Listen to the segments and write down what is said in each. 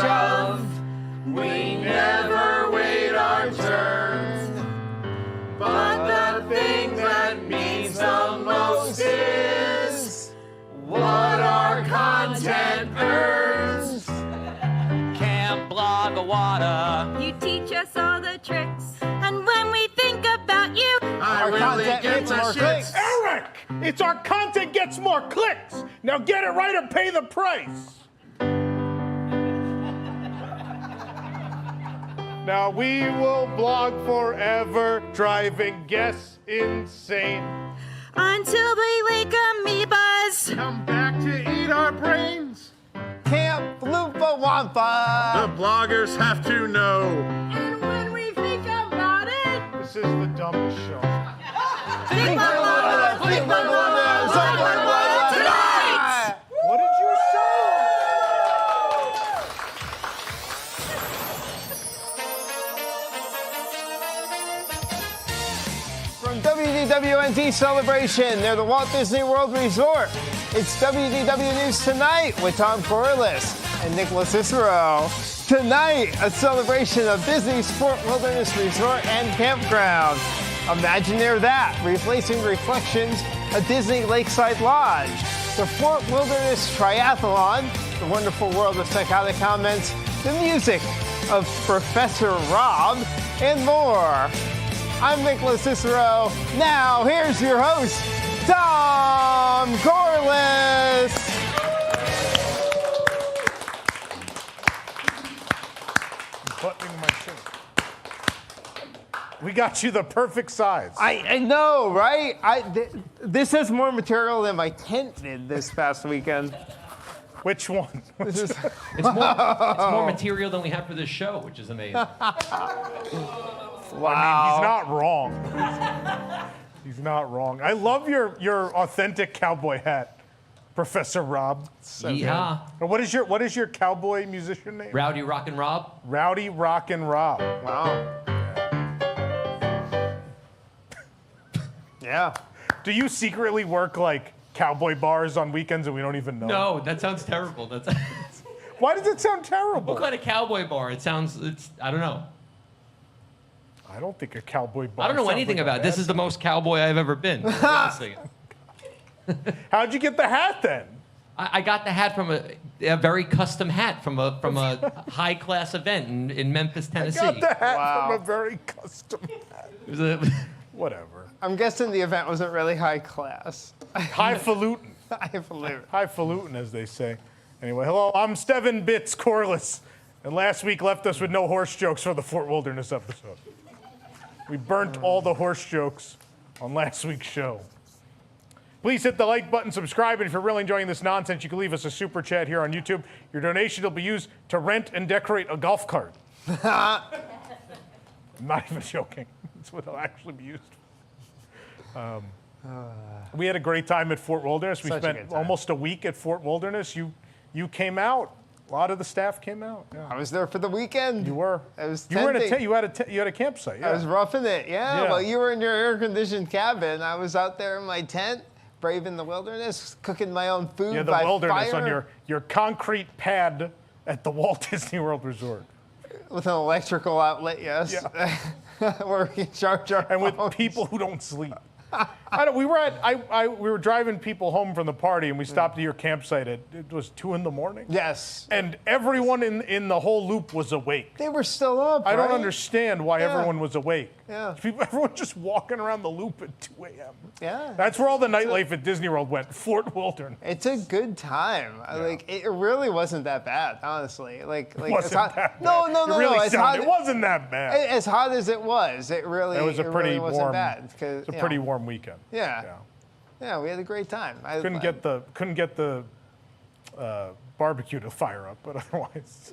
shove. We never wait our turn. But the thing that means the most is what our content earns. Can't blog a water. You teach us all the tricks. And when we think about you, Our content gets more clicks. Eric, it's our content gets more clicks. Now get it right or pay the price. Now we will blog forever, driving guests insane. until we wake amoebas. Come back to eat our brains. Camp Loompa Wampa. The bloggers have to know. And when we think about it, This is the dumbest show. think about it, think about it, tonight! What did you say? From WDWNT Celebration near the Walt Disney World Resort, it's WDW News Tonight with Tom Corless and LoCicero. Tonight, a celebration of Disney's Fort Wilderness Resort and Campground. Imagineer that, replacing Reflections, a Disney Lakeside Lodge. The Fort Wilderness Triathlon, the wonderful world of Psychotic comments, the music of Professor Rob, and more. I'm LoCicero. Now, here's your host, Tom Corless. Buttoning my shirt. We got you the perfect size. I know, right? This has more material than my tent did this past weekend. Which one? This is, It's more material than we have for this show, which is amazing. wow. He's not wrong. He's not wrong. I love your authentic cowboy hat, Professor Rob. Yeah. What is your cowboy musician name? Rowdy Rockin' Rob. Rowdy Rockin' Rob. Wow. Yeah. Do you secretly work like cowboy bars on weekends and we don't even know? No, that sounds terrible. That's Why does it sound terrible? what kind of cowboy bar? I don't know. I don't think a cowboy bar. I don't know sounds anything like a about it. This bad- is the most cowboy I've ever been. Honestly. How'd you get the hat then? I got the hat from a very custom hat from a high class event in Memphis, Tennessee. Got the hat Wow. from a very custom hat. It was a, Whatever. I'm guessing the event wasn't really high class. Highfalutin. Highfalutin, as they say. Anyway, hello, I'm Steven Bits Corless, and last week left us with no horse jokes for the Fort Wilderness episode. We burnt all the horse jokes on last week's show. Please hit the like button, subscribe, and if you're really enjoying this nonsense, you can leave us a super chat here on YouTube. Your donation will be used to rent and decorate a golf cart. I'm not even joking. That's what it'll actually be used for. We had a great time at Fort Wilderness. We Such a good spent time. almost a week at Fort Wilderness. You came out. A lot of the staff came out. Yeah. I was there for the weekend. You were. I was You were in a tenting. tent. You had a campsite. Yeah. I was roughing it, yeah. Yeah. Well, you were in your air-conditioned cabin. I was out there in my tent, braving the wilderness, cooking my own food Yeah, the by wilderness fire on your concrete pad at the Walt Disney World Resort, with an electrical outlet, yes. Yeah. Where we can charge our and with phones. people who don't sleep. We were driving people home from the party, and we stopped at your campsite at it was 2 a.m. Yes. And everyone in the whole loop was awake. They were still up, I don't right? understand why Yeah. everyone was awake. Yeah. Everyone just walking around the loop at 2 a.m. Yeah. That's where all the nightlife at Disney World went. Fort Wilderness. It's a good time. Like it really wasn't that bad, honestly. Like Wasn't it's hot. that No, bad. no, no, It really no. It's sounded- hot. It wasn't that bad. As hot as it was, it really. It was a pretty really wasn't warm. bad. 'Cause, It's a you pretty know, warm weekend. Yeah. Yeah, we had a great time. Couldn't get the barbecue to fire up, but otherwise.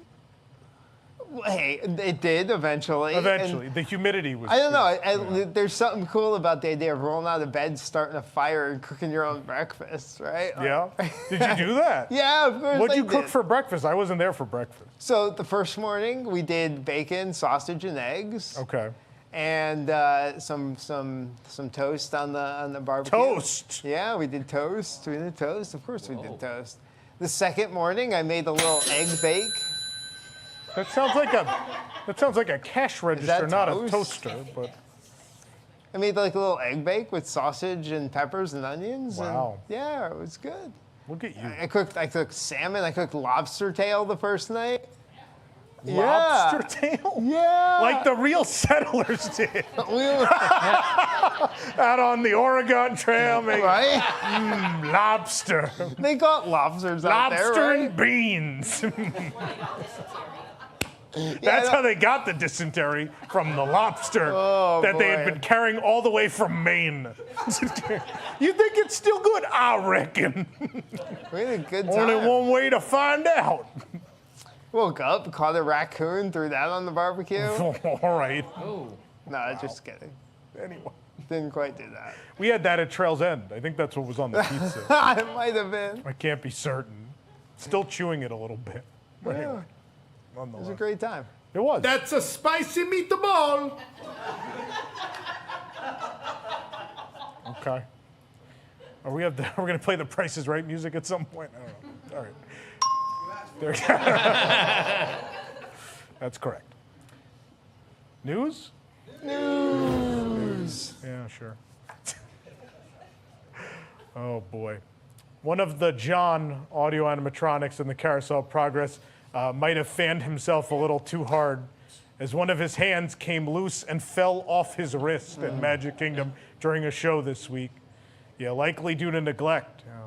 Hey, it did eventually. Eventually, And the humidity was. I don't know. There's something cool about the idea of rolling out of bed, starting a fire, and cooking your own breakfast, right? Yeah. Did you do that? Yeah, of course. What'd I you cook did. for breakfast? I wasn't there for breakfast. So the first morning we did bacon, sausage, and eggs. Okay. And some toast on the barbecue. Toast. Yeah, we did toast. Of course, we did toast. The second morning, I made a little egg bake. That sounds like a cash register, not a toast? toaster. But I made like a little egg bake with sausage and peppers and onions. Wow. And yeah, it was good. look at you. I cooked salmon. I cooked lobster tail the first night. Lobster tail? Yeah. Like the real settlers did. Out on the Oregon Trail, making Right? lobster. They got lobsters out there, Lobster right? and beans. That's how they got the dysentery, from the lobster that they had boy. been carrying all the way from Maine. You think it's still good? I reckon. We had a good time. Only one way to find out. Woke up, caught a raccoon, threw that on the barbecue. All right. Oh. No, just kidding. Anyway, Didn't quite do that. we had that at Trail's End. I think that's what was on the pizza. It might have been. I can't be certain. Still chewing it a little bit. But Yeah. anyway, It was a nonetheless. great time. It was. That's a spicy meatball. Okay. Are we going to play the Price is Right music at some point? I don't know. All right. There we go. That's correct. News? News. Yeah, sure. Oh, boy. One of the John audio animatronics in the Carousel of Progress might have fanned himself a little too hard, as one of his hands came loose and fell off his wrist in Magic Kingdom during a show this week. Yeah, likely due to neglect. Yeah.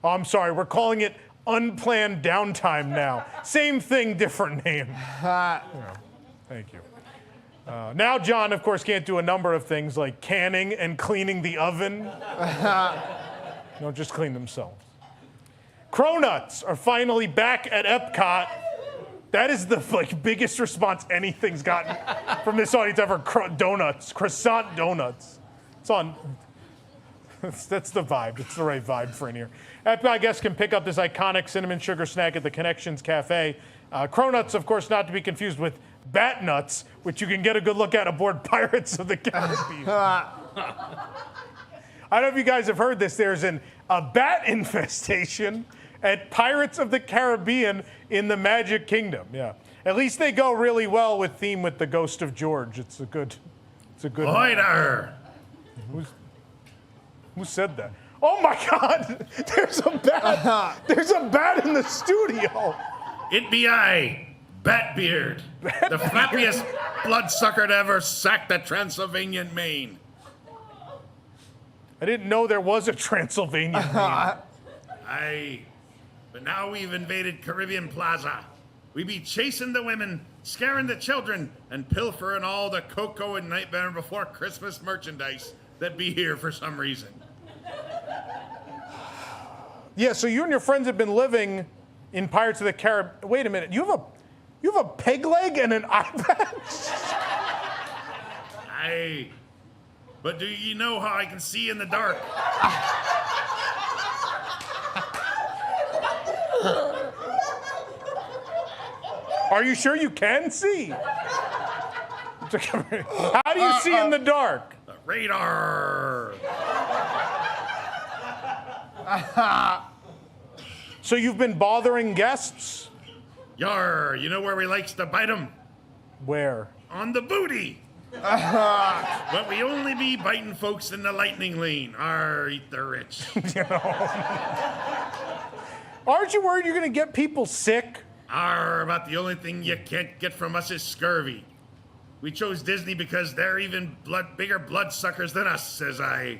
Oh, I'm sorry, we're calling it unplanned downtime now. Same thing, different name. Yeah, thank you. Now John, of course, can't do a number of things like canning and cleaning the oven. Don't just clean themselves. Cronuts are finally back at Epcot. That is the biggest response anything's gotten from this audience ever. Donuts, croissant donuts. It's on. That's the vibe. It's the right vibe for in here. Epcot guests can pick up this iconic cinnamon sugar snack at the Connections Cafe. Cronuts, of course, not to be confused with bat nuts, which you can get a good look at aboard Pirates of the Caribbean. I don't know if you guys have heard this. There's a bat infestation at Pirates of the Caribbean in the Magic Kingdom. Yeah, at least they go really well with theme with the Ghost of George. It's a good. Ahoy there. Who said that? Oh my God! There's a bat. There's a bat in the studio. It be I, Batbeard, the flappiest bloodsucker to ever sack the Transylvanian Main. I didn't know there was a Transylvanian. Aye, but now we've invaded Caribbean Plaza. We be chasing the women, scaring the children, and pilfering all the Cocoa and Nightmare Before Christmas merchandise that be here for some reason. Yeah, so you and your friends have been living in Pirates of the Caribbean. Wait a minute, you have a peg leg and an eye patch? Aye, but do you know how I can see in the dark? Are you sure you can see? How do you see in the dark? The radar. So you've been bothering guests? Yar, you know where we likes to bite 'em? Where? On the booty. But we only be biting folks in the lightning lane. Eat the rich. Aren't you worried you're going to get people sick? About the only thing you can't get from us is scurvy. We chose Disney because they're even bigger bloodsuckers than us, says I.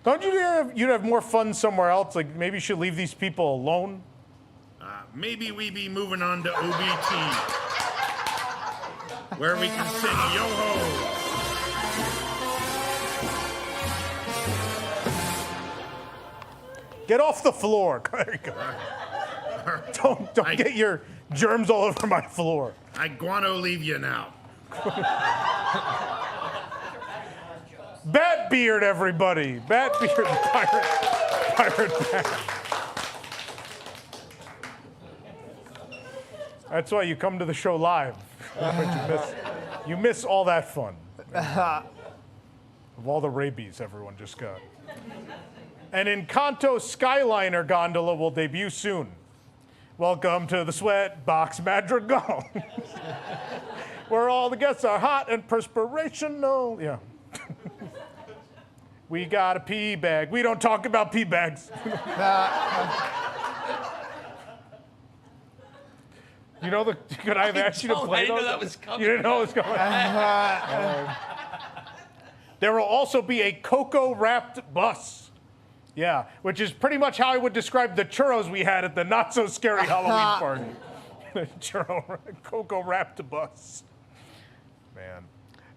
Don't you think you'd have more fun somewhere else? Like maybe you should leave these people alone? Maybe we be moving on to OBT, where we can sing yo-ho. Get off the floor. There you go. Don't get your germs all over my floor. I guano leave you now. Batbeard, everybody. Batbeard, pirate bat. That's why you come to the show live. You miss all that fun. Of all the rabies everyone just got. An Encanto Skyliner gondola will debut soon. Welcome to the Sweatbox Madrigal, where all the guests are hot and perspirational. Yeah. We got a pee bag. We don't talk about pee bags. You know, could I have asked you to play I didn't those? know that was coming. You didn't know it was coming. There will also be a cocoa-wrapped bus. Yeah, which is pretty much how I would describe the churros we had at the not-so-scary Halloween party. Cocoa-wrapped bus. Man.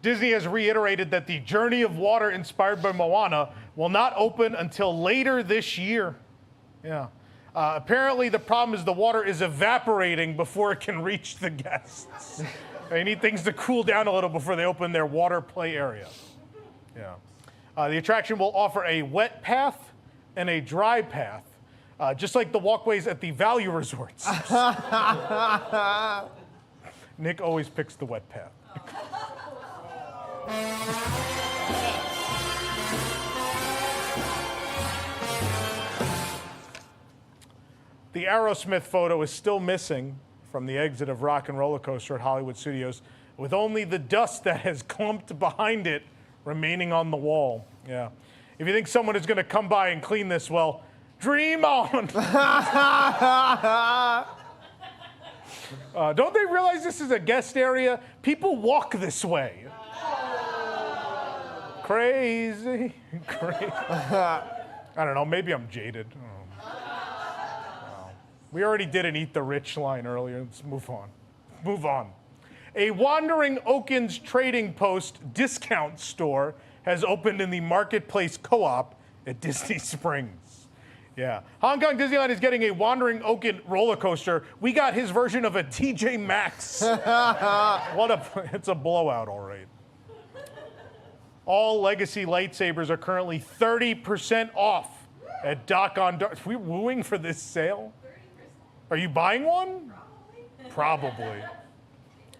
Disney has reiterated that the Journey of Water inspired by Moana will not open until later this year. Yeah. Apparently, the problem is the water is evaporating before it can reach the guests. They need things to cool down a little before they open their water play area. Yeah. The attraction will offer a wet path and a dry path, just like the walkways at the value resorts. Nick always picks the wet path. The Aerosmith photo is still missing from the exit of Rock and Roller Coaster at Hollywood Studios, with only the dust that has clumped behind it remaining on the wall. Yeah. If you think someone is going to come by and clean this, well, dream on. Don't they realize this is a guest area? People walk this way. Crazy. I don't know. Maybe I'm jaded. We already did an Eat the Rich line earlier. Let's move on. Move on. A Wandering Oakens Trading Post discount store has opened in the Marketplace Co-op at Disney Springs. Yeah. Hong Kong Disneyland is getting a Wandering Oaken roller coaster. We got his version of a TJ Maxx. It's a blowout, all right. All Legacy lightsabers are currently 30% off at Dock on Dark. Are we wooing for this sale? 30%. Are you buying one? Probably.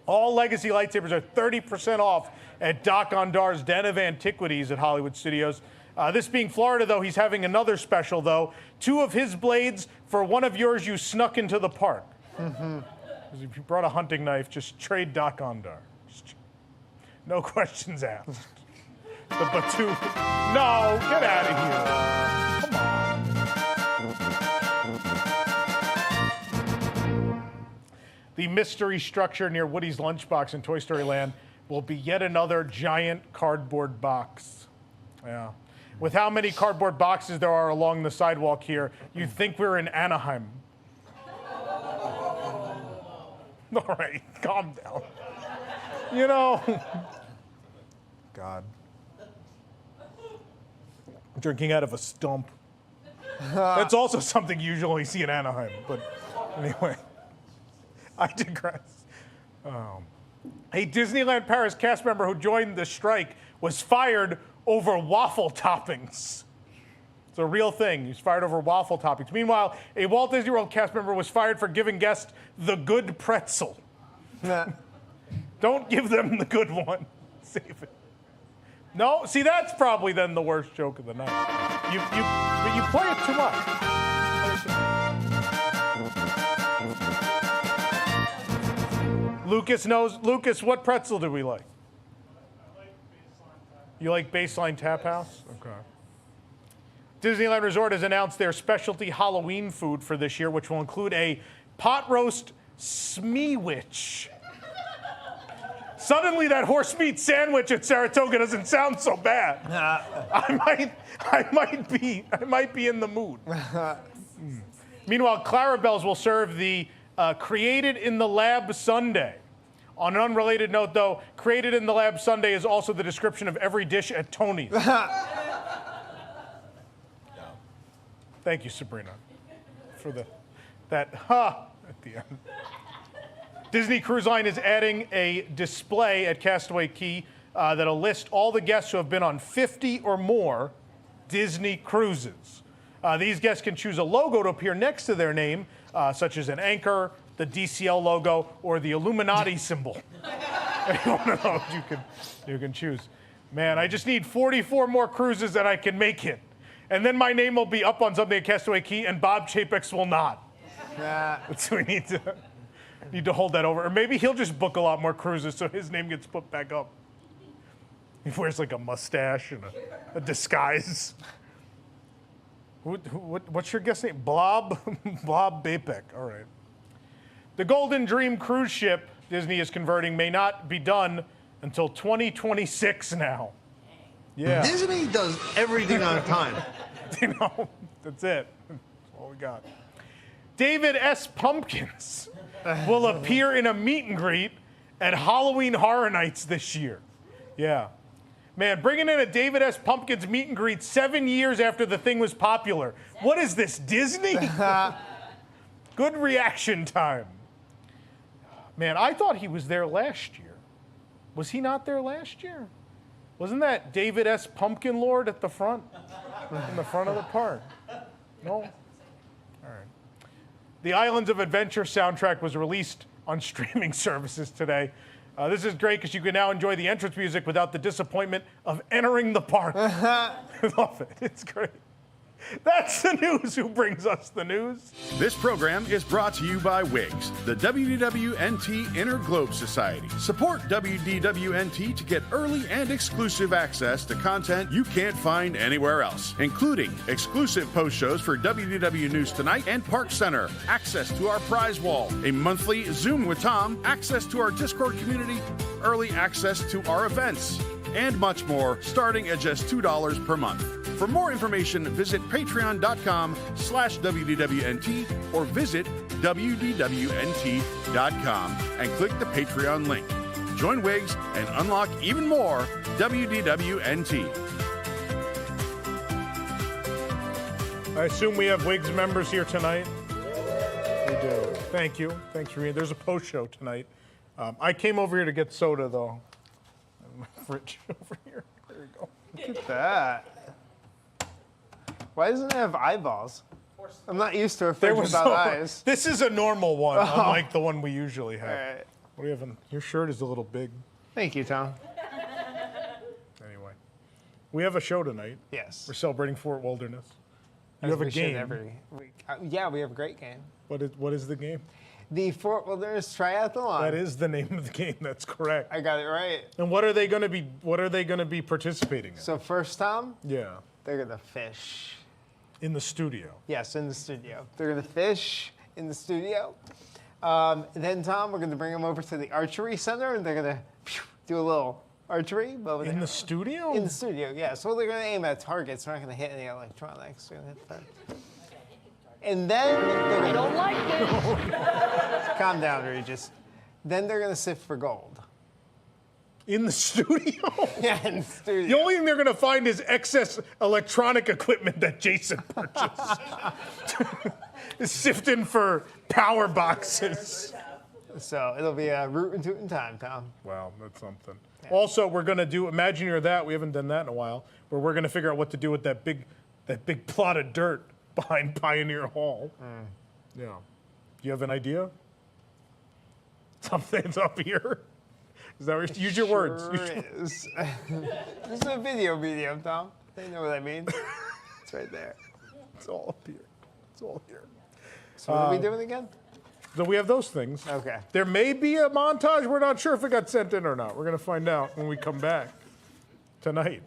All Legacy lightsabers are 30% off at Doc Ondar's Den of Antiquities at Hollywood Studios. This being Florida, though, he's having another special, though. 2 of his blades for one of yours you snuck into the park. If you brought a hunting knife, just trade Doc Ondar. No questions asked. The Batu. No, get out of here. Come on. The mystery structure near Woody's Lunchbox in Toy Story Land will be yet another giant cardboard box. Yeah. With how many cardboard boxes there are along the sidewalk here, you'd think we're in Anaheim. All right, calm down. You know, God. Drinking out of a stump. That's also something you usually see in Anaheim, but anyway, I digress. A Disneyland Paris cast member who joined the strike was fired over waffle toppings. It's a real thing. He's fired over waffle toppings. Meanwhile, a Walt Disney World cast member was fired for giving guests the good pretzel. Don't give them the good one. Save it. No, see, that's probably then the worst joke of the night. But you play it too much. Lucas, what pretzel do we like? I like Baseline Tap. You like Baseline Tap House? Okay. Disneyland Resort has announced their specialty Halloween food for this year, which will include a pot roast Smeewich. Suddenly, that horse meat sandwich at Saratoga doesn't sound so bad. I might be in the mood. Meanwhile, Clarabelle's will serve the Created in the Lab Sundae. On an unrelated note, though, Created in the Lab Sundae is also the description of every dish at Tony's. Thank you, Sabrina, for that ha at the end. Disney Cruise Line is adding a display at Castaway Cay that'll list all the guests who have been on 50 or more Disney cruises. These guests can choose a logo to appear next to their name, such as an anchor, the DCL logo, or the Illuminati symbol. Any one of those you can choose. Man, I just need 44 more cruises and I can make it. And then my name will be up on something at Castaway Key, and Bob Chapek's will not. Nah. So we need to hold that over. Or maybe he'll just book a lot more cruises so his name gets put back up. He wears like a mustache and a disguise. What's your guest name? Blob? Blob Bapek. All right. The Golden Dream cruise ship Disney is converting may not be done until 2026 now. Yeah. Disney does everything on time. You know, that's it. That's all we got. David S. Pumpkins will appear in a meet and greet at Halloween Horror Nights this year. Yeah. Man, bringing in a David S. Pumpkins meet and greet 7 years after the thing was popular. What is this, Disney? Good reaction time. Man, I thought he was there last year. Was he not there last year? Wasn't that David S. Pumpkin Lord at the front? In the front of the park? No? All right. The Islands of Adventure soundtrack was released on streaming services today. This is great because you can now enjoy the entrance music without the disappointment of entering the park. I love it. It's great. That's the news. Who brings us the news? This program is brought to you by WIGS, the WDWNT Inner Globe Society. Support WDWNT to get early and exclusive access to content you can't find anywhere else, including exclusive post shows for WDW News Tonight and Park Center, access to our prize wall, a monthly Zoom with Tom, access to our Discord community, early access to our events, and much more, starting at just $2 per month. For more information, visit patreon.com/WDWNT or visit WDWNT.com and click the Patreon link. Join WIGS and unlock even more WDWNT. I assume we have WIGS members here tonight? We do. Thank you. Thanks for being. There's a post show tonight. I came over here to get soda, though. My fridge over here. There you go. Look at that. Why doesn't it have eyeballs? I'm not used to a fridge without eyes. This is a normal one, unlike the one we usually have. All right. What do you have in? Your shirt is a little big. Thank you, Tom. Anyway, we have a show tonight. Yes. We're celebrating Fort Wilderness. You As have a we should game. every week. Yeah, we have a great game. What is the game? The Fort Wilderness Triathlon. That is the name of the game. That's correct. I got it right. And what are they going to be? What are they going to be participating in? So first, Tom, Yeah, they're gonna fish. in the studio. Yes, in the studio. They're gonna fish in the studio. Then, Tom, we're gonna bring them over to the Archery Center, and they're gonna do a little archery over there. In the studio? In the studio, yeah. So they're gonna aim at targets. They're not gonna hit any electronics. They're gonna hit the... And then they're gonna... I don't like this. Calm down, Regis. Then they're gonna sift for gold. In the studio? Yeah, in the studio. The only thing they're going to find is excess electronic equipment that Jason purchased. Sifting for power boxes. So it'll be a rootin' tootin' time, Tom. Wow, that's something. Yeah. Also, we're going to do Imagine You're That. We haven't done that in a while. Where we're going to figure out what to do with that big plot of dirt behind Pioneer Hall. Yeah. Do you have an idea? Something's up here. Is that what use your words? Is. This is a video medium, Tom. They know what I mean. It's right there. It's all up here. It's all here. So what are we doing again? So we have those things. Okay. There may be a montage. We're not sure if it got sent in or not. We're going to find out when we come back tonight.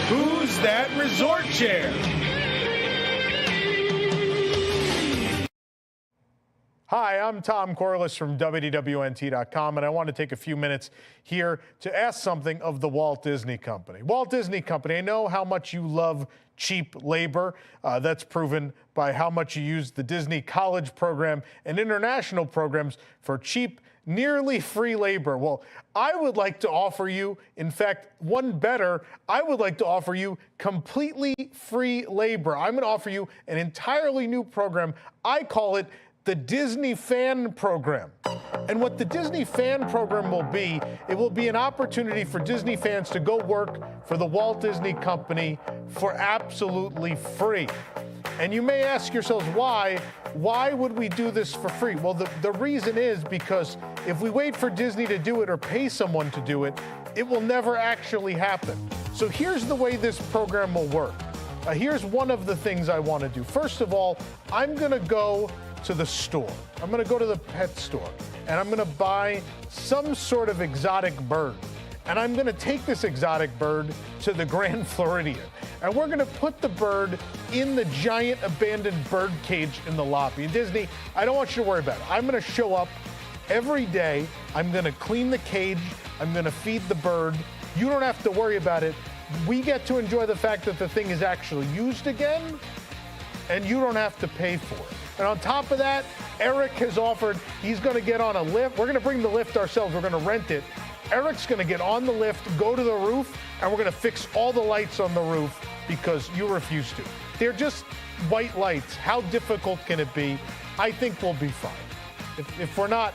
Who's that resort chair? Hi, I'm Tom Corless from WDWNT.com, and I want to take a few minutes here to ask something of the Walt Disney Company. Walt Disney Company, I know how much you love cheap labor. That's proven by how much you use the Disney College program and international programs for cheap, nearly free labor. Well, I would like to offer you, in fact, one better, I would like to offer you completely free labor. I'm going to offer you an entirely new program. I call it the Disney Fan Program. And what the Disney Fan Program will be, it will be an opportunity for Disney fans to go work for the Walt Disney Company for absolutely free. And you may ask yourselves why? Why would we do this for free? Well, the reason is because if we wait for Disney to do it or pay someone to do it, it will never actually happen. So here's the way this program will work. Here's one of the things I want to do. First of all, I'm going to go to the store. I'm going to go to the pet store, and I'm going to buy some sort of exotic bird. And I'm going to take this exotic bird to the Grand Floridian. And we're going to put the bird in the giant abandoned bird cage in the lobby. And Disney, I don't want you to worry about it. I'm going to show up every day. I'm going to clean the cage. I'm going to feed the bird. You don't have to worry about it. We get to enjoy the fact that the thing is actually used again, and you don't have to pay for it. And on top of that, Eric has offered, he's going to get on a lift. We're going to bring the lift ourselves. We're going to rent it. Eric's going to get on the lift, go to the roof, and we're going to fix all the lights on the roof because you refuse to. They're just white lights. How difficult can it be? I think we'll be fine. If we're not,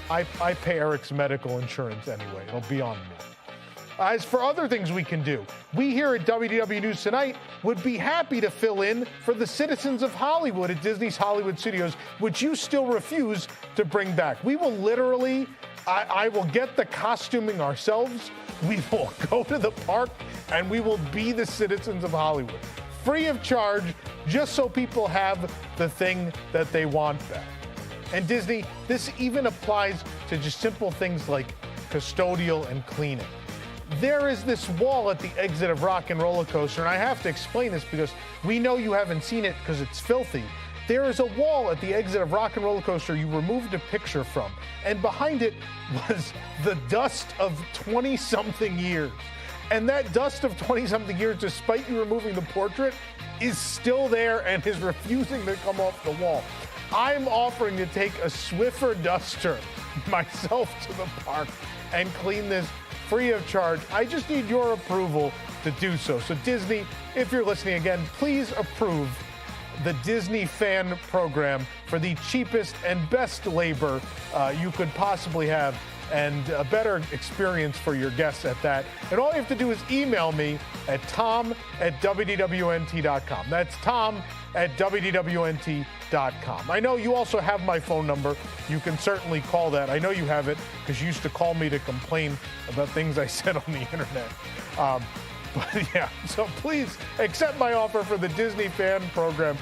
I pay Eric's medical insurance anyway. It'll be on me. As for other things we can do, we here at WDW News Tonight would be happy to fill in for the citizens of Hollywood at Disney's Hollywood Studios, which you still refuse to bring back. We will literally, I will get the costuming ourselves. We will go to the park and we will be the citizens of Hollywood. Free of charge, just so people have the thing that they want back. And Disney, this even applies to just simple things like custodial and cleaning. There is this wall at the exit of Rock and Roller Coaster, and I have to explain this because we know you haven't seen it because it's filthy. There is a wall at the exit of Rock and Roller Coaster you removed a picture from, and behind it was the dust of 20-something years. And that dust of 20-something years, despite you removing the portrait, is still there and is refusing to come off the wall. I'm offering to take a Swiffer duster myself to the park and clean this free of charge. I just need your approval to do so. So Disney, if you're listening again, please approve the Disney Fan Program for the cheapest and best labor you could possibly have, and a better experience for your guests at that. And all you have to do is email me at tom@WDWNT.com. That's tom@WDWNT.com. I know you also have my phone number. You can certainly call that. I know you have it because you used to call me to complain about things I said on the internet. But yeah, so please accept my offer for the Disney Fan Program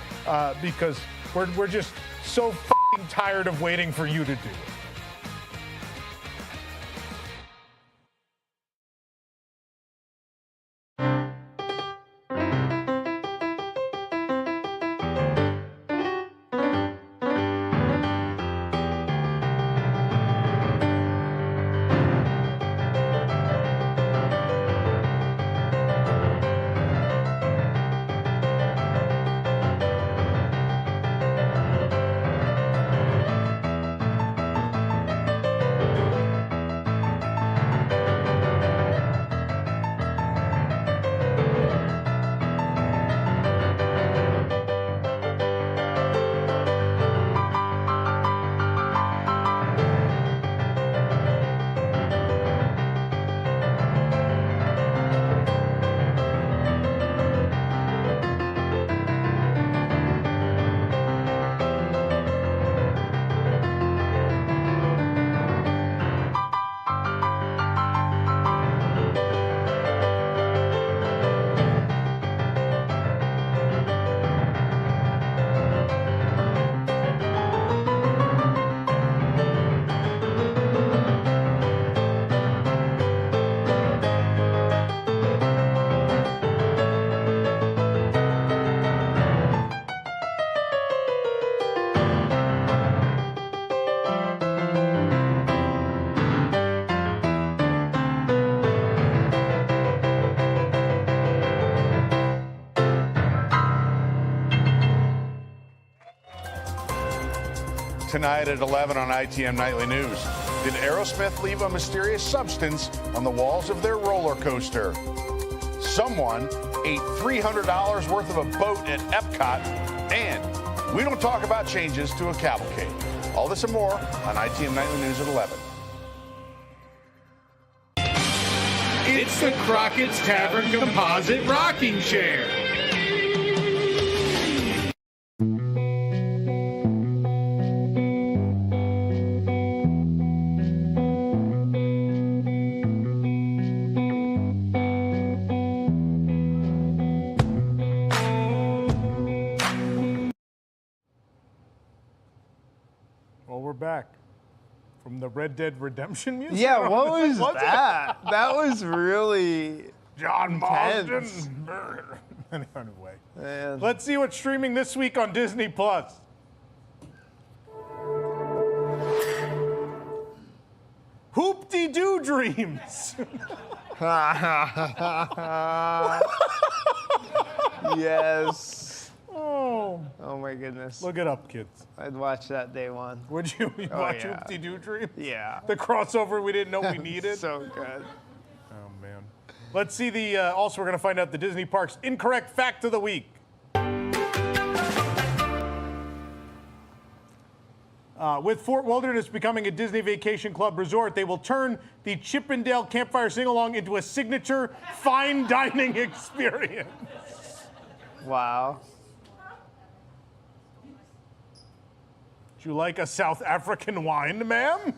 because we're just so f***ing tired of waiting for you to do it. Tonight at 11 on ITM Nightly News. Did Aerosmith leave a mysterious substance on the walls of their roller coaster? Someone ate $300 worth of a boat at Epcot, and We don't talk about changes to a cavalcade. All this and more on ITM Nightly News at 11. It's the Crockett's Tavern Composite Rocking Chair. Well, we're back from the Red Dead Redemption music. Yeah, what was that? That was really John intense. Marsden. Anyway, Man. let's see what's streaming this week on Disney Plus. Hoop-de-doo Dreams. Yes. Oh, Oh my goodness. look it up, kids. I'd watch that day one. Would you watch yeah. Hoop-de-doo Dreams? Yeah. The crossover we didn't know we needed. So good. Oh, man. Let's see the, also we're going to find out the Disney Parks incorrect fact of the week. With Fort Wilderness becoming a Disney Vacation Club resort, they will turn the Chippendale Campfire Sing-Along into a signature fine dining experience. Wow. Would you like a South African wine, ma'am?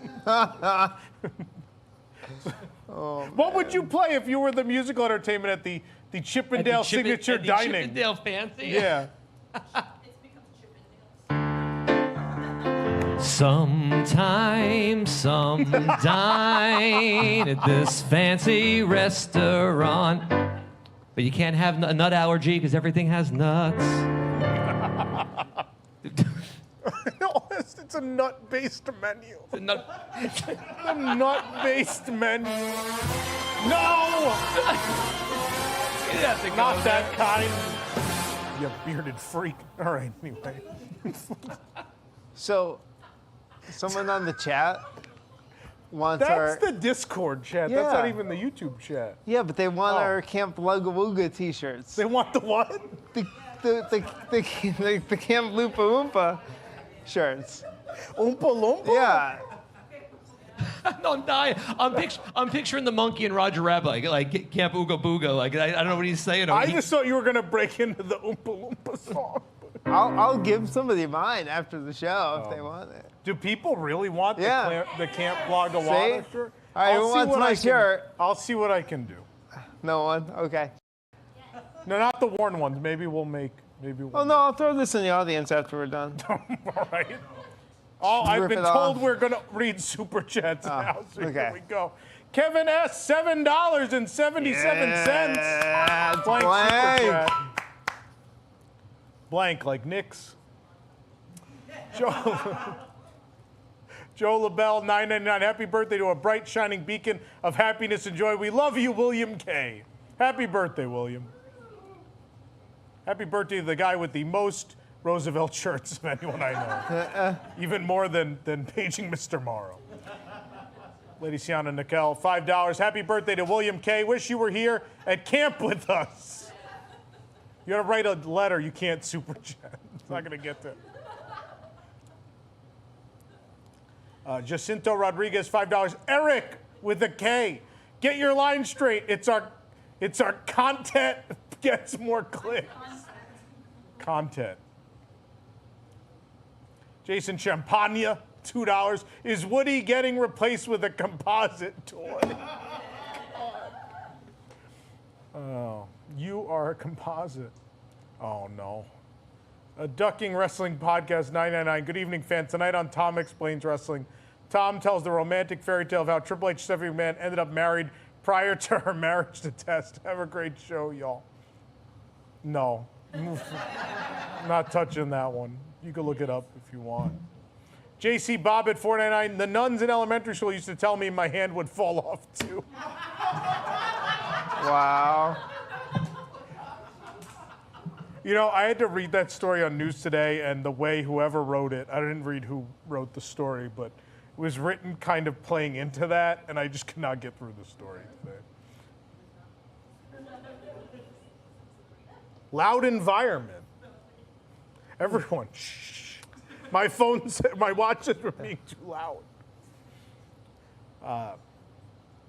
What would you play if you were the musical entertainment at the Chippendale Signature Dining? Chippendale Fancy? Yeah. Sometimes some dine at this fancy restaurant, but you can't have a nut allergy because everything has nuts. No, it's a nut-based menu. The nut- A nut-based menu. No! Not that kind. You bearded freak. All right, anyway. So, someone on the chat wants That's the Discord chat. That's Yeah. not even the YouTube chat. Yeah, but they want Oh. our Camp Lugga Wooga t-shirts. They want the what? The Camp Loompa Loompa shirts. Oompa Loompa? Yeah. No, I'm dying. I'm picturing the monkey and Roger Rabbit, like Camp Ooga Booga. Like I don't know what he's saying. I just thought you were going to break into the Oompa Loompa song. I'll give somebody mine after the show if they want it. Do people really want Yeah. the Camp Blogawada See? shirt? All right, I'll who see wants what my I can- shirt? I'll see what I can do. No one? Okay. No, not the worn ones. Maybe we'll make. Oh, no, I'll throw this in the audience after we're done. All right. Oh, I've Rip been it told off. we're going to read Super Chats now. So okay. Here we go. Kevin S., $7.77. Yeah, it's Blank blank. Super Chat. Blank, like Nick's. Joe LaBelle, $9.99. Happy birthday to a bright, shining beacon of happiness and joy. We love you, William K. Happy birthday, William. Happy birthday to the guy with the most Roosevelt shirts of anyone I know. Even more than paging Mr. Morrow. Lady Sienna Nickel, $5. Happy birthday to William K. Wish you were here at camp with us. You gotta write a letter, you can't super chat. It's not gonna get to. Jacinto Rodriguez, $5. Eric with a K. Get your line straight. It's our content gets more clicks. Content. Jason Champagne, $2. Is Woody getting replaced with a composite toy? Oh, you are a composite. Oh, no. A Ducking Wrestling Podcast, $9.99. Good evening, fans. Tonight on Tom Explains Wrestling, Tom tells the romantic fairy tale of how Triple H Stephanie McMahon ended up married prior to her marriage to Test. Have a great show, y'all. No. Not touching that one. You can look it up if you want. JC Bob at $4.99. The nuns in elementary school used to tell me my hand would fall off, too. Wow. You know, I had to read that story on News Today, and the way whoever wrote it, I didn't read who wrote the story, but it was written kind of playing into that, and I just could not get through the story today. Loud environment. Everyone, shh. My watches were being too loud.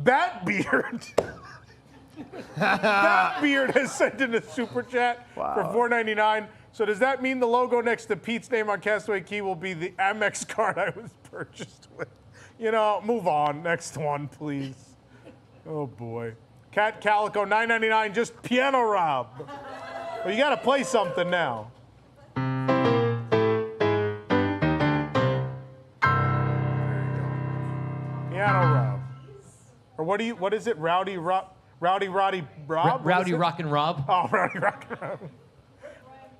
That beard. That beard has sent in a super chat for $4.99. So does that mean the logo next to Pete's name on Castaway Key will be the Amex card I was purchased with? You know, move on. Next one, please. Oh boy. Cat Calico, $9.99. Just piano Rob. Well, you got to play something now. Piano Rob. Or what is it? Rowdy Rob? Rowdy Rock and Rob. Oh, Rowdy Rock and Rob.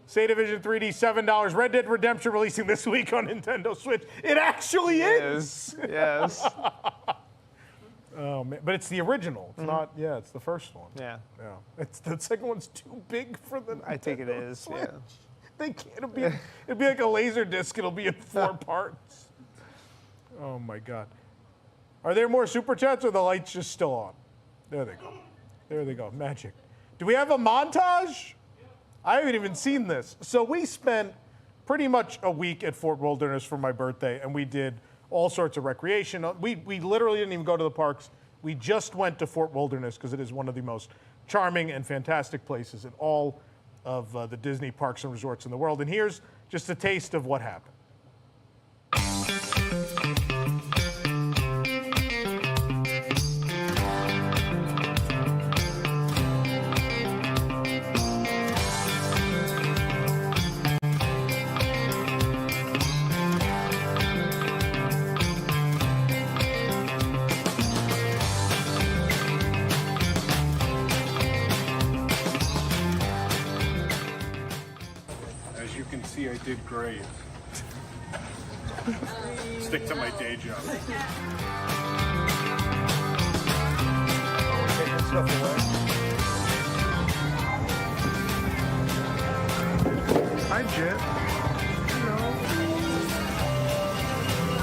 Say Division 3D, $7. Red Dead Redemption releasing this week on Nintendo Switch. It actually is. Yes. Oh man, but it's the original. It's not. Yeah, it's the first one. Yeah. Yeah. It's the second one's too big for the. I think it is. Switch. Yeah. They can't. It'll be like a laser disc. It'll be in 4 parts. Oh my God. Are there more super chats or the lights just still on? There they go. There they go. Magic. Do we have a montage? I haven't even seen this. So we spent pretty much a week at Fort Wilderness for my birthday, and we did all sorts of recreation. We literally didn't even go to the parks. We just went to Fort Wilderness because it is one of the most charming and fantastic places in all of the Disney parks and resorts in the world. And here's just a taste of what happened. As you can see, I did great. Stick to my day job. Take your stuff away. Hi, Jet. Hello.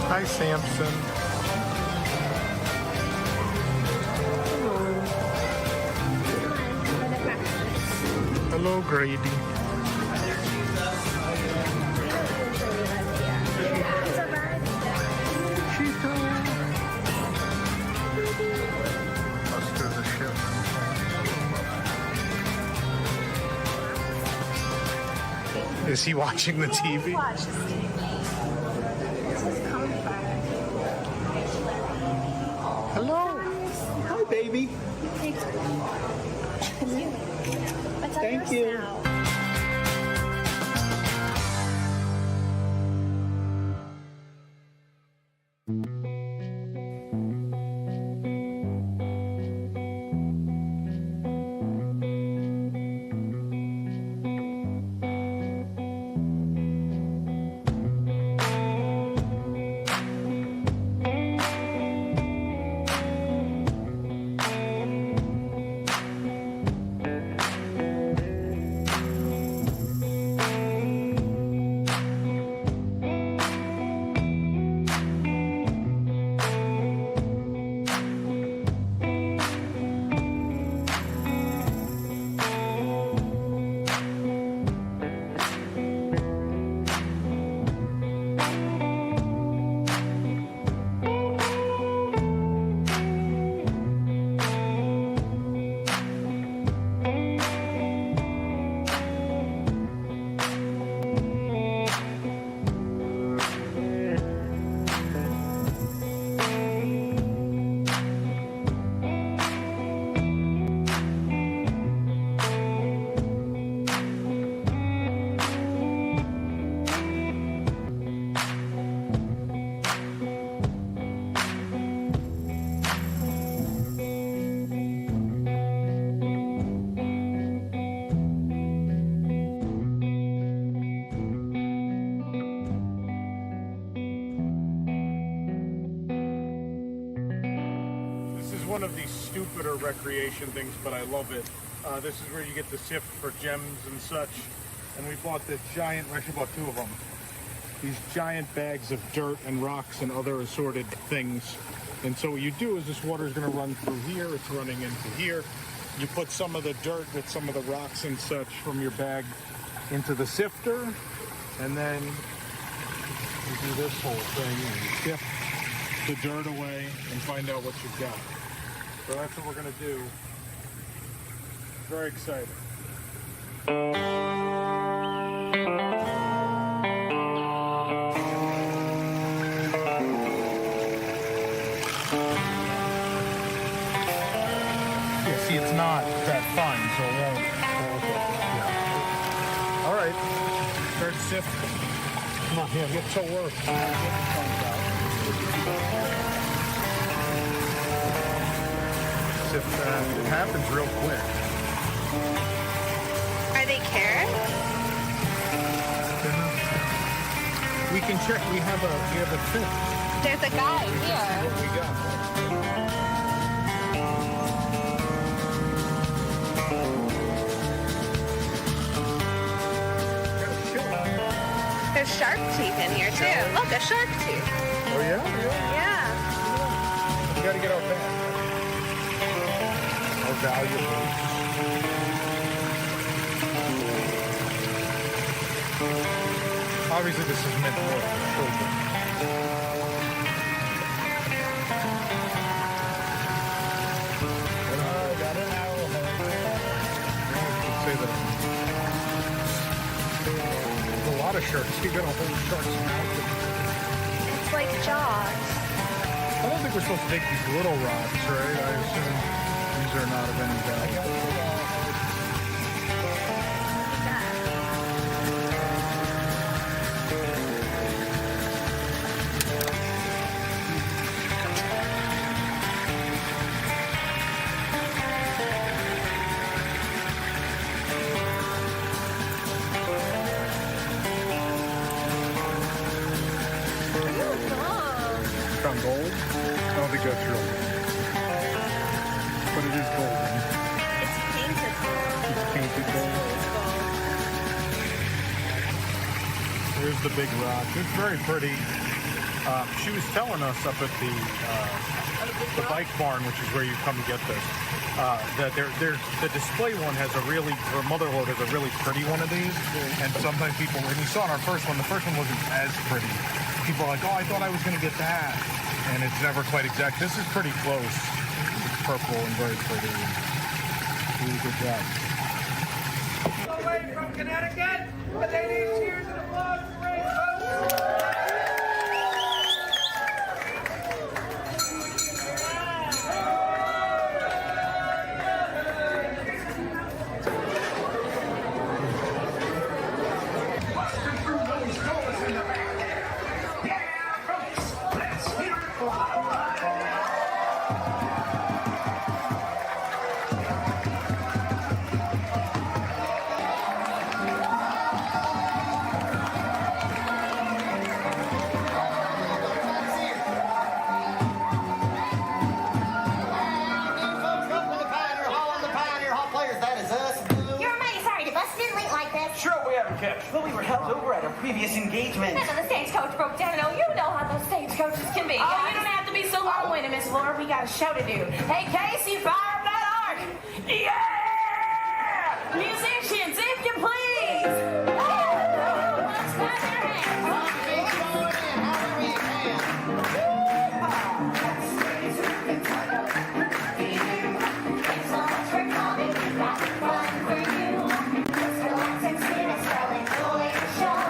Hi, Samson. Hello. Hello, Grady. Is he watching the TV? Watch the TV. This is comfort. Hello. Hi, baby. Thanks. Thank you. One of these stupider recreation things, but I love it. This is where you get to sift for gems and such. And we bought this giant, we actually bought 2 of them. These giant bags of dirt and rocks and other assorted things. And so what you do is this water is going to run through here. It's running into here. You put some of the dirt with some of the rocks and such from your bag into the sifter. And then you do this whole thing and you sift the dirt away and find out what you've got. So that's what we're going to do. Very exciting. Yeah, see, it's not that fine, so it won't. Yeah. All right, start sifting. Come on, here, get to work. Sift that. It happens real quick. Are they carrots? We can check. We have a tip. There's a guy here. What we got? There's shark teeth in here too. Look, a shark tooth. Oh yeah? Yeah. We gotta get our bag. Our valuables. Obviously, this is meant for children. Got it now. Say that. There's a lot of sharks. You got a whole shark's mouth. It's like Jaws. I don't think we're supposed to take these little rocks, right? I assume these are not of any value. Found gold? I don't think that's real. But it is golden. It's painted gold. It's painted gold. Here's the big rock. It's very pretty. She was telling us up at the bike barn, which is where you come to get this, that the display one has a really, or Motherlode has a really pretty one of these. And sometimes people, when you saw in our first one, the first one wasn't as pretty. People are like, oh, I thought I was going to get that. And it's never quite exact. This is pretty close. It's purple and very pretty. Really good job. Away from Connecticut, but they need cheers and applause for Rainbow. Well, we were held over at our previous engagement. And then the stagecoach broke down. Oh, you know how those stagecoaches can be. Oh, you don't have to be so long-winded, Miss Laura. We got a show to do. Hey, Casey, fire up that arc! Yeah! Musicians, if you please! Let's clap your hands. Thanks so much for coming. We've got fun for you. Just relax and sit and smell and enjoy the show.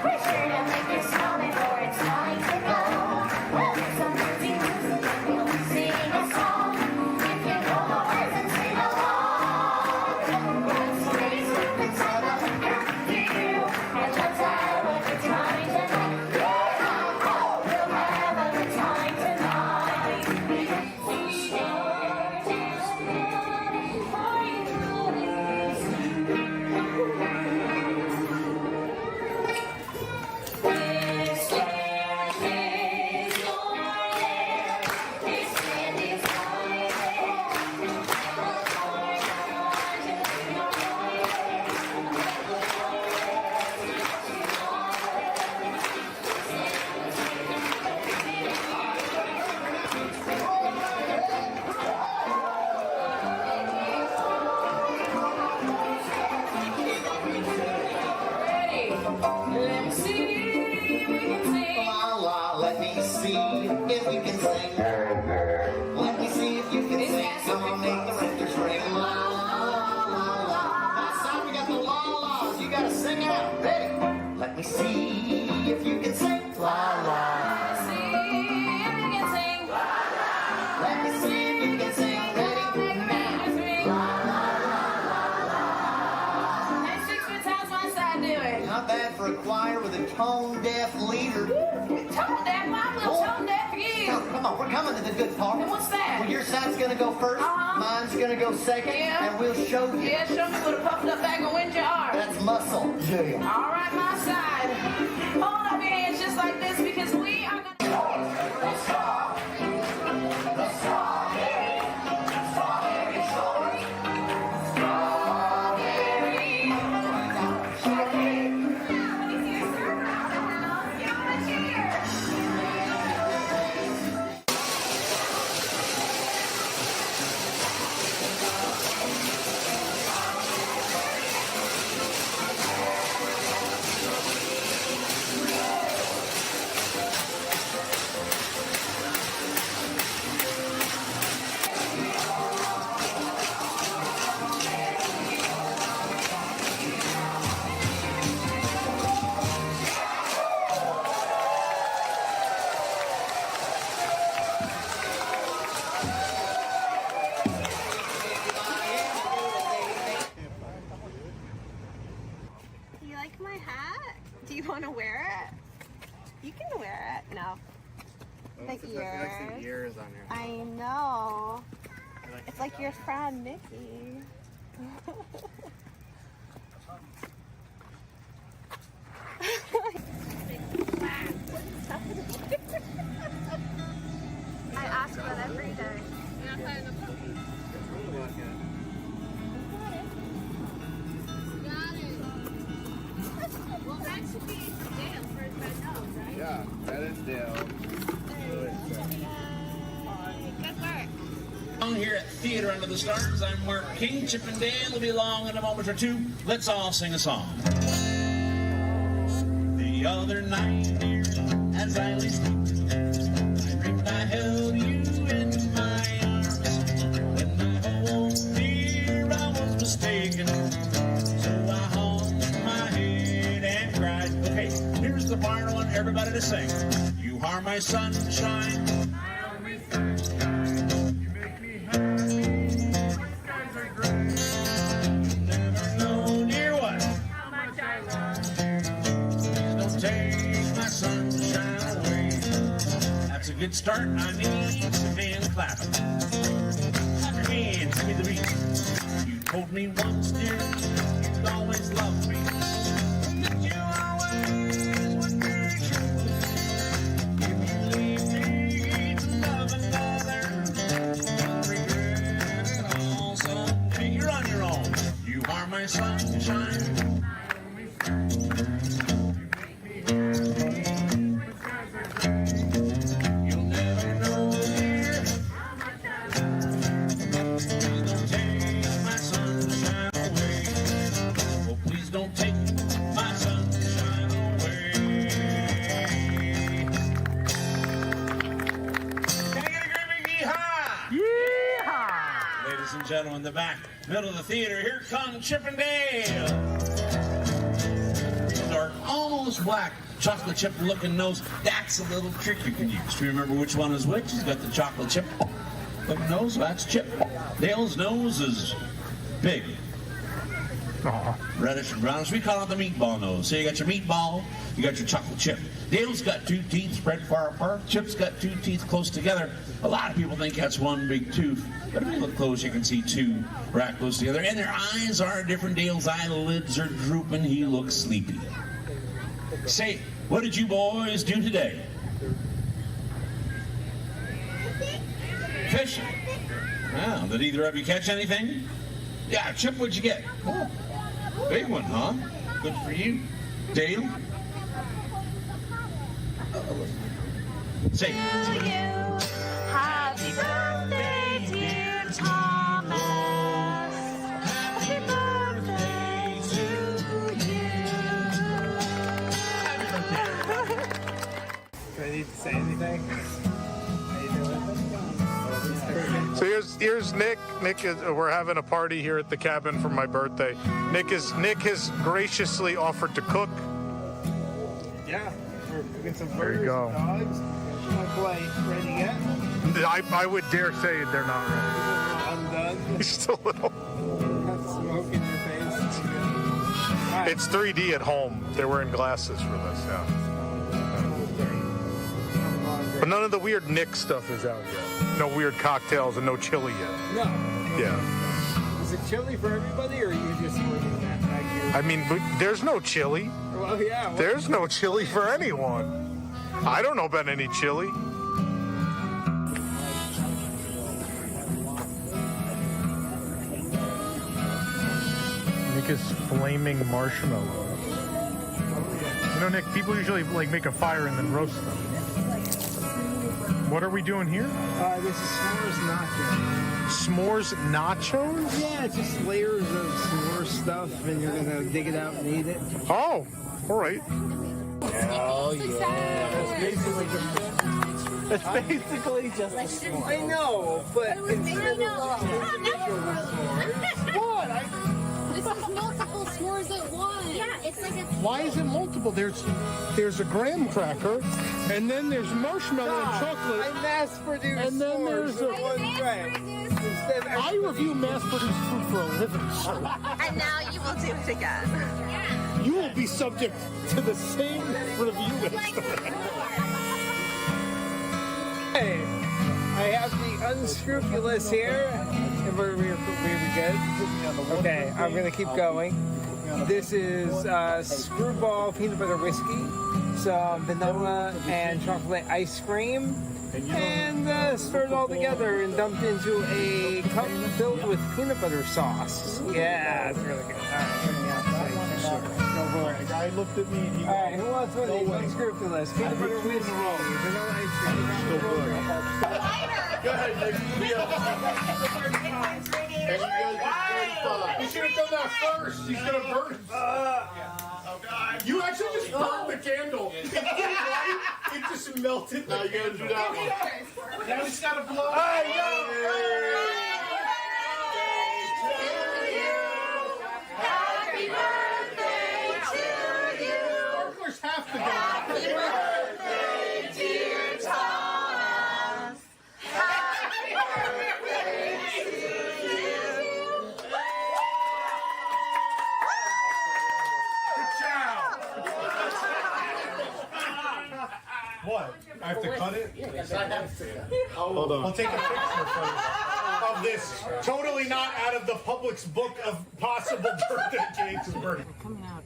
We're sure to make you smile before it's time to go. We'll do some music and we'll sing a song. If you know the words and sing along. Let's raise up the time of the you. And let's have a good time tonight. Yeah, oh, we'll have a see if you can sing. Let me see if you can sing. Come on, make the records ring. La, la, la, la. My son, we got the la-las. You gotta sing out. Ready? Let me see if you can sing. La, la. See if you can sing. Let me see if you can sing. Ready? Now. La, la, la, la, la. And 6 foot times my side do it. Not bad for a choir with a tone-deaf leader. Tone deaf, I'm a little tone deaf for you. Come on, we're coming to the good part. And what's that? Well, your side's gonna go first, mine's gonna go second, Yeah. and we'll show you. Yeah, show me what a puffed up bag of wind you are. That's muscle. Yeah. All right, my side. Hold up your hands just like this because we are gonna. Do you like my hat? Do you want to wear it? You can wear it. No. The ears. On your I know. It's like your friend Nikki. I ask that every day. Well, that should be Dale for his red nose, right? Yeah, that is Dale. Good work. Here at Theater Under the Stars, I'm Mark King. Chip and Dale will be along in a moment or two. Let's all sing a song. The other night, dear, as I lay sleeping, I dreamed I held you in my arms. When I awoke, dear, I was mistaken. So I hung my head and cried. Okay, here's the part I want everybody to sing. You are my sunshine. Good start. I need some hand clapping. Clap your hands, give me the beat. You told me once, dear, you'd always love me. That you always would be true. If you leave me to love another, you'll regret it all someday. You're on your own. You are my sunshine. Gentlemen, in the back, middle of the theater, here come Chip and Dale. Dark, almost black, chocolate chip looking nose. That's a little trick you can use to remember which one is which. He's got the chocolate chip looking nose, that's Chip. Dale's nose is big. Reddish and brownish. We call it the meatball nose. So you got your meatball, you got your chocolate chip. Dale's got two teeth spread far apart. Chip's got two teeth close together. A lot of people think that's one big tooth, but if you look close, you can see two right close together. And their eyes are different. Dale's eyelids are drooping. He looks sleepy. Say, what did you boys do today? Fishing. Well, did either of you catch anything? Yeah, Chip, what'd you get? Oh, big one, huh? Good for you. Dale? Say. Happy birthday, dear Thomas. Happy birthday to you. Do I need to say anything? How you doing? So here's Nick. We're having a party here at the cabin for my birthday. Nick has graciously offered to cook. Yeah, we're cooking some There burgers you go. and dogs. Not quite ready yet. I would dare say they're not ready. Undone. Just a little. Have smoke in your face. All right. It's 3D at home. They're wearing glasses for this, yeah. But none of the weird Nick stuff is out yet. No weird cocktails and no chili yet. No. Yeah. Is it chili for everybody, or are you just looking at back here? I mean, but there's no chili. Well, yeah. Well, There's no chili for anyone. I don't know about any chili. Nick is flaming marshmallows. You know, Nick, people usually like make a fire and then roast them. What are we doing here? this is s'mores nachos. S'mores nachos? Yeah, it's just layers of s'more stuff, and you're gonna dig it out and eat it. Oh, all right. Oh yeah. That's basically just a s'more. I know, but instead of what? This is multiple s'mores at once. Yeah, it's like a... Why is it multiple? There's a graham cracker, and then there's marshmallow and chocolate. I mass-produced And then there's s'mores a- in one tray. Instead of I review mass-produced food for a living, sir. And now you will do it again. You will be subject to the same review as Hey, I have the unscrupulous here. And we're good. Okay, I'm gonna keep going. This is screwball peanut butter whiskey, some vanilla and chocolate ice cream, and stirred it all together and dumped into a cup filled with peanut butter sauce. Yeah, it's really good. All right. The guy looked at me and he All right, who wants one of these unscrupulous? Peanut butter whiskey, vanilla ice cream. Go ahead, Nick. You should have done that first. He's gonna burn it. You actually just burned the candle. It just melted. Now you gotta do that one. Now he's gotta blow. Hey, yo! Happy birthday to you. Sparkler's half the guy. Happy birthday, dear Thomas. Happy birthday to you. What? I have to cut it? Yes, I have to. Hold on. I'll take a picture of this. Totally not out of the public's book of possible birthday cakes. Coming out.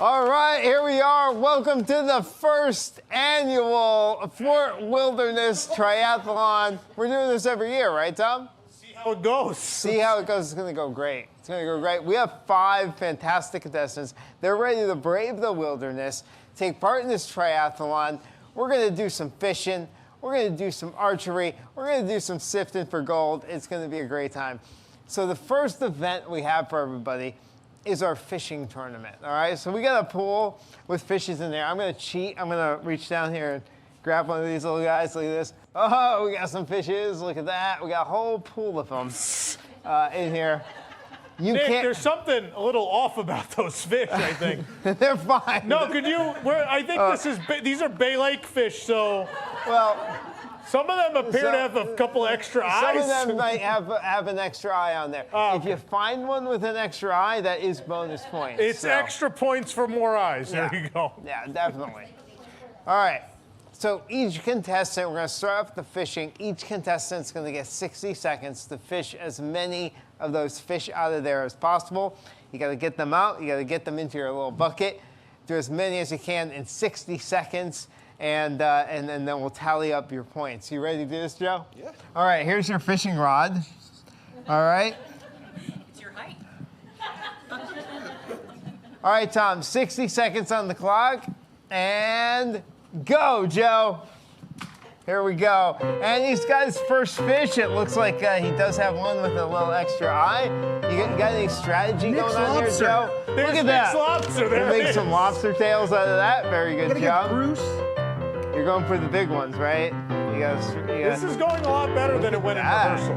All right, here we are. Welcome to the first annual Fort Wilderness Triathlon. We're doing this every year, right, Tom? See how it goes. See how it goes. It's going to go great. It's going to go great. We have 5 fantastic contestants. They're ready to brave the wilderness, take part in this triathlon. We're going to do some fishing. We're going to do some archery. We're going to do some sifting for gold. It's going to be a great time. So the first event we have for everybody is our fishing tournament, all right? So we got a pool with fishes in there. I'm gonna cheat. I'm gonna reach down here and grab one of these little guys. Look at this. Oh, we got some fishes. Look at that. We got a whole pool of them in here. You Nick, can't. there's something a little off about those fish, I think. They're fine. No, could you, I think these are Bay Lake fish, so. Well, some of them appear to have a couple extra eyes. Some of them might have an extra eye on there. Oh, If you find one with an extra eye, that is bonus points. It's extra points for more eyes. Yeah. There you go. Yeah, definitely. All right. So each contestant, we're going to start off the fishing. Each contestant's going to get 60 seconds to fish as many of those fish out of there as possible. You got to get them out. You got to get them into your little bucket. Do as many as you can in 60 seconds. And then we'll tally up your points. You ready to do this, Joe? Yeah. All right, here's your fishing rod. All right. It's your height. All right, Tom, 60 seconds on the clock. And go, Joe. Here we go. And he's got his first fish. It looks like he does have one with a little extra eye. You got any strategy going on here, Joe? There's Look at that. Nick's lobster. There You it make is. some lobster tails out of that. Very good job. Bruce. You're going for the big ones, right? This is going a lot better than it went in rehearsal.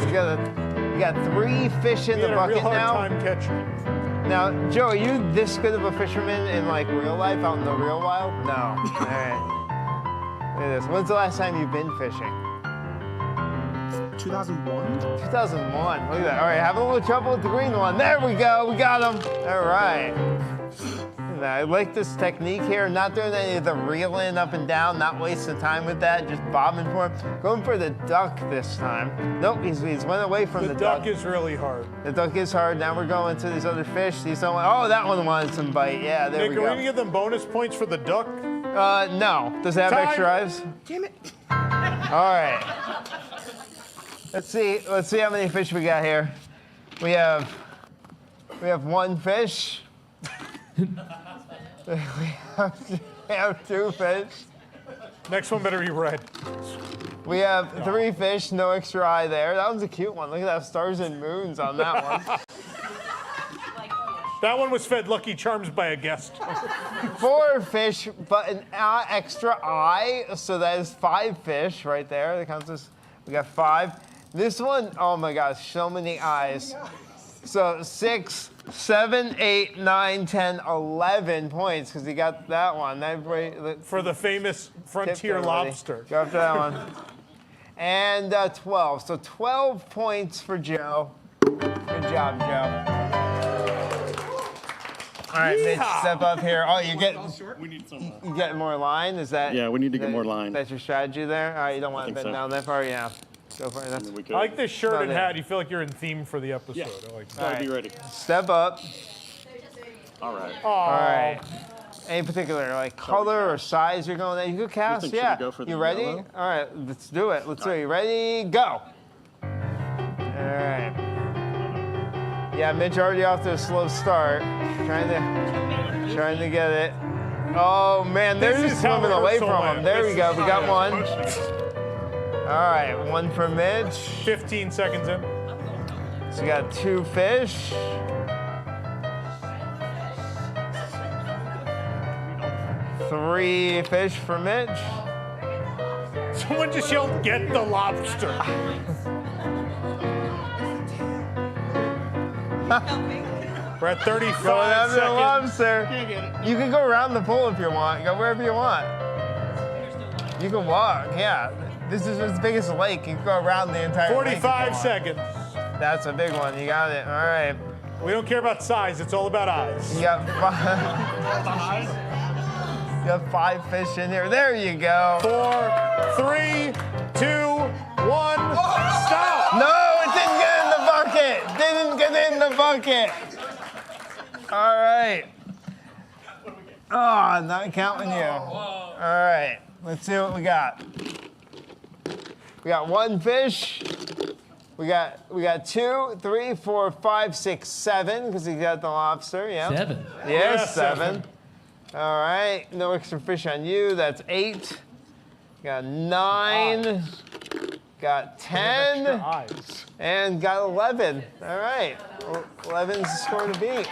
You got 3 fish in the had a bucket real hard now. time catching. Now, Joe, are you this good of a fisherman in like real life, out in the real wild? No. All right. Look at this. When's the last time you've been fishing? 2001. 2001. Look at that. All right, having a little trouble with the green one. There we go. We got him. All right. I like this technique here, not doing any of the reeling up and down, not wasting time with that, just bobbing for him. Going for the duck this time. Nope, he's went away from the duck. The duck is really hard. The duck is hard. Now we're going to these other fish. These don't want, oh, that one wanted some bite. Yeah, there Nick, we are we go. going to give them bonus points for the duck? No. Does it have Time. extra eyes? Damn it. All right. Let's see how many fish we got here. We have 1 fish. We have 2 fish. Next one better be red. We have 3 fish, no extra eye there. That one's a cute one. Look at that, stars and moons on that one. That one was fed Lucky Charms by a guest. 4 fish, but an extra eye, so that is 5 fish right there. That counts as, we got 5. This one, oh my gosh, so many eyes. So 6, 7, 8, 9, 10, 11 points because he got that one. For the famous frontier lobster. Go after that one. And 12. So 12 points for Joe. Good job, Joe. All right, Mitch, step up here. Oh, We need some. you get more line? Is that? Yeah, we need to get more line. That's your strategy there? All right, you don't want to bend down that far? Yeah. Go for it. That's, I like this shirt and Not it. hat. You feel like you're in theme for the episode. Yeah. I like that. All right. Be ready. Step up. All right. All right. Any particular like color or size you're going at? You could cast, think should yeah. we go for the You ready? yellow? All right, let's do it. Let's do it. You ready? Go. All right. Yeah, Mitch already off to a slow start. Trying to get it. Oh man, they're This just is how swimming away rehearsal from him. went. There This we go. is We how got it one. was. All right, 1 for Mitch. 15 seconds in. So we got 2 fish. Three fish for Mitch. Someone just yelled, "Get the lobster." We're at 35 Going after the seconds. lobster. You can go around the pool if you want. Go wherever you want. You can walk, yeah. This is as big as a lake. You can go around the entire lake. if you 45 want. seconds. That's a big one. You got it. All right. We don't care about size. It's all about eyes. You got 5. You got 5 fish in here. There you go. 4, 3, 2, 1. Stop. No, it didn't get in the bucket. Didn't get in the bucket. All right. Oh, not counting you. All right, let's see what we got. We got one fish. We got 2, 3, 4, 5, 6, 7 because he got the lobster. Yeah. 7. Yes, 7. All right, no extra fish on you. That's 8. Got 9. Got 10. And got 11. All right, 11 is the score to beat.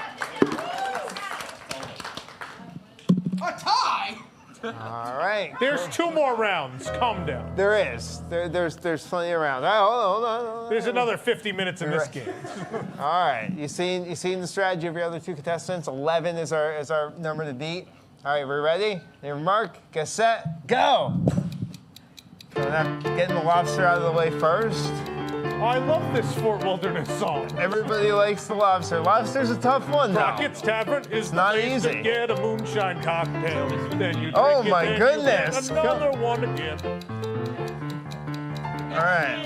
A tie? All right. There's 2 more rounds. Calm down. There is. There's plenty around. All right, hold on. There's another 50 minutes in this game. All right. You seen the strategy of your other 2 contestants? 11 is our number to beat. All right, we're ready? Your mark, get set, go. Getting the lobster out of the way first. Oh, I love this Fort Wilderness song. Everybody likes the lobster. Lobster's a tough one, though. Crockett's Tavern is the not place easy. to get a moonshine cocktail. Then you Oh, drink it, my then goodness. You get another one again. All right.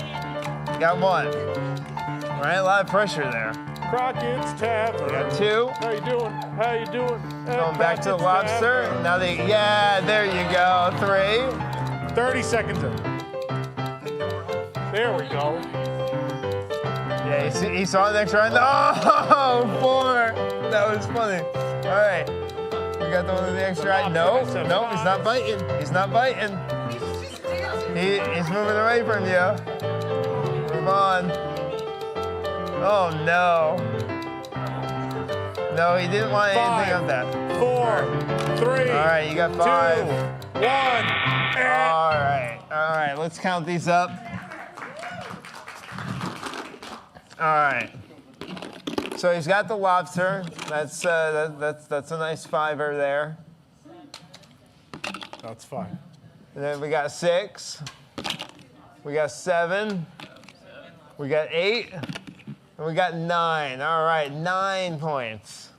Got 1. All right, a lot of pressure there. Crockett's Tavern. Got 2. How you doing? How you doing? Going back to the lobster. Tavern. Now there you go. 3. 30 seconds in. There we go. Yeah, he saw the next round. Oh, 4. That was funny. All right. We got the one with the extra eye. No, he's not biting. He's not biting. He's moving away from you. Move on. Oh, no. No, he didn't want anything of that. 4, 3. All right, you got 5. 2, 1. All right. Let's count these up. All right. So he's got the lobster. That's a nice 5er there. That's fine. And then we got 6. We got 7. We got 8. And we got 9. All right, 9 points.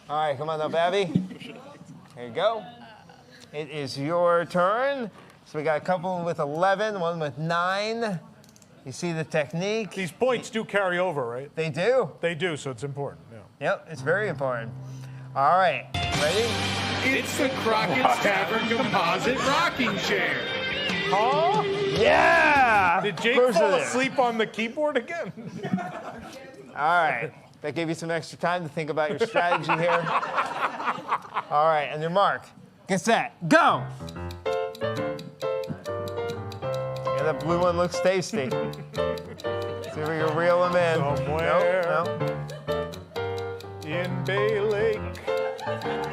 All right, come on up, Abby. Here you go. It is your turn. So we got a couple with 11, one with 9. You see the technique. These points do carry over, right? They do. They do, so it's important. Yeah. Yep, it's very important. All right, ready? It's the Crockett's Tavern Composite Rocking Chair. Huh? Yeah! Did Jake Of course fall it is. asleep on the keyboard again? All right. That gave you some extra time to think about your strategy here. All right, and your mark. Get set, go! Yeah, that blue one looks tasty. See if we can reel them in. Somewhere Nope. in Bay Lake,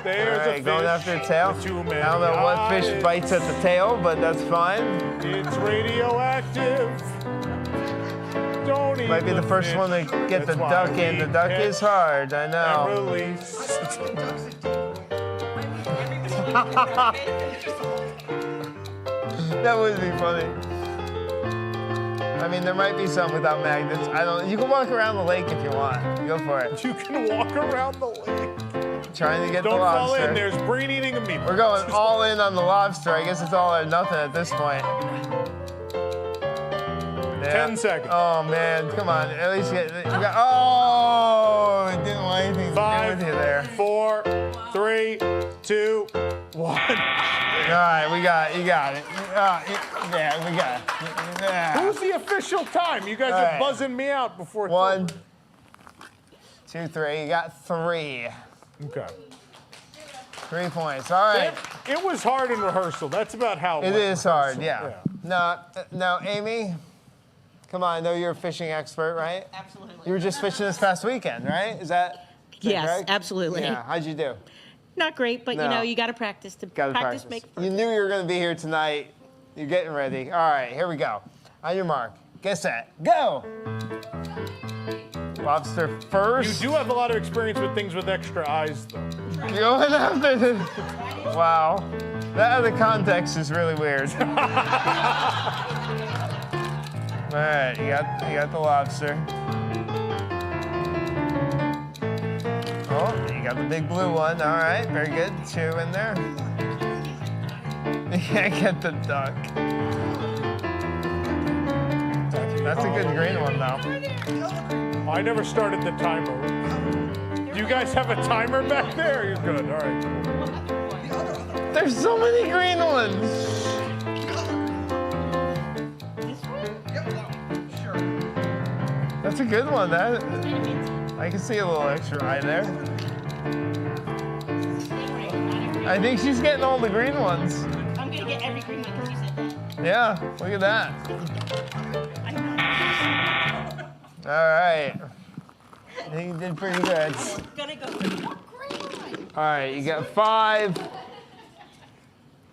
there's All right, a fish going after the tail. with too I many don't know what eyes. fish bites at the tail, but that's fine. It's radioactive. Don't Might be the eat first fish. one to get That's the why duck in. we The duck is catch hard, I and know. release. That would be funny. I mean, there might be some without magnets. I don't. You can walk around the lake if you want. Go for it. You can walk around the lake. Trying to get Don't the fall lobster. in. There's brain-eating amoeba. We're going all in on the lobster. I guess it's all or nothing at this point. 10 seconds. Oh man, come on. At least you got. Oh, it didn't want anything to do 5, with you there. 4, 3, 2, 1. All right, you got it. Yeah, we got it. Yeah. Who's the official time? You guys All are right. buzzing me out before it's 1, over. 2, 3. You got 3. Okay. 3 points. All right. It was hard in rehearsal. That's about how It went is hard, rehearsal. yeah. Now, Amy, come on. I know you're a fishing expert, right? Absolutely. You were just fishing this past weekend, right? Is that Yes, correct? absolutely. Yeah. How'd you do? Not great, but No. you know, you got to practice to Got to practice. make. You knew you were going to be here tonight. You're getting ready. All right, here we go. On your mark, get set, go. Lobster You first. do have a lot of experience with things with extra eyes, though. Going after the. Wow. That out of context is really weird. All right, you got the lobster. Oh, you got the big blue one. All right, very good. 2 in there. You can't get the duck. That's a good green one, though. I never started the timer. Do you guys have a timer back there? You're good. All right. Cool. There's so many green ones. That's a good one. That I can see a little extra eye there. I think she's getting all the green ones. I'm gonna get every green one because you said that. Yeah, look at that. All right. I think you did pretty good. Gonna go for the green one. All right, you got 5,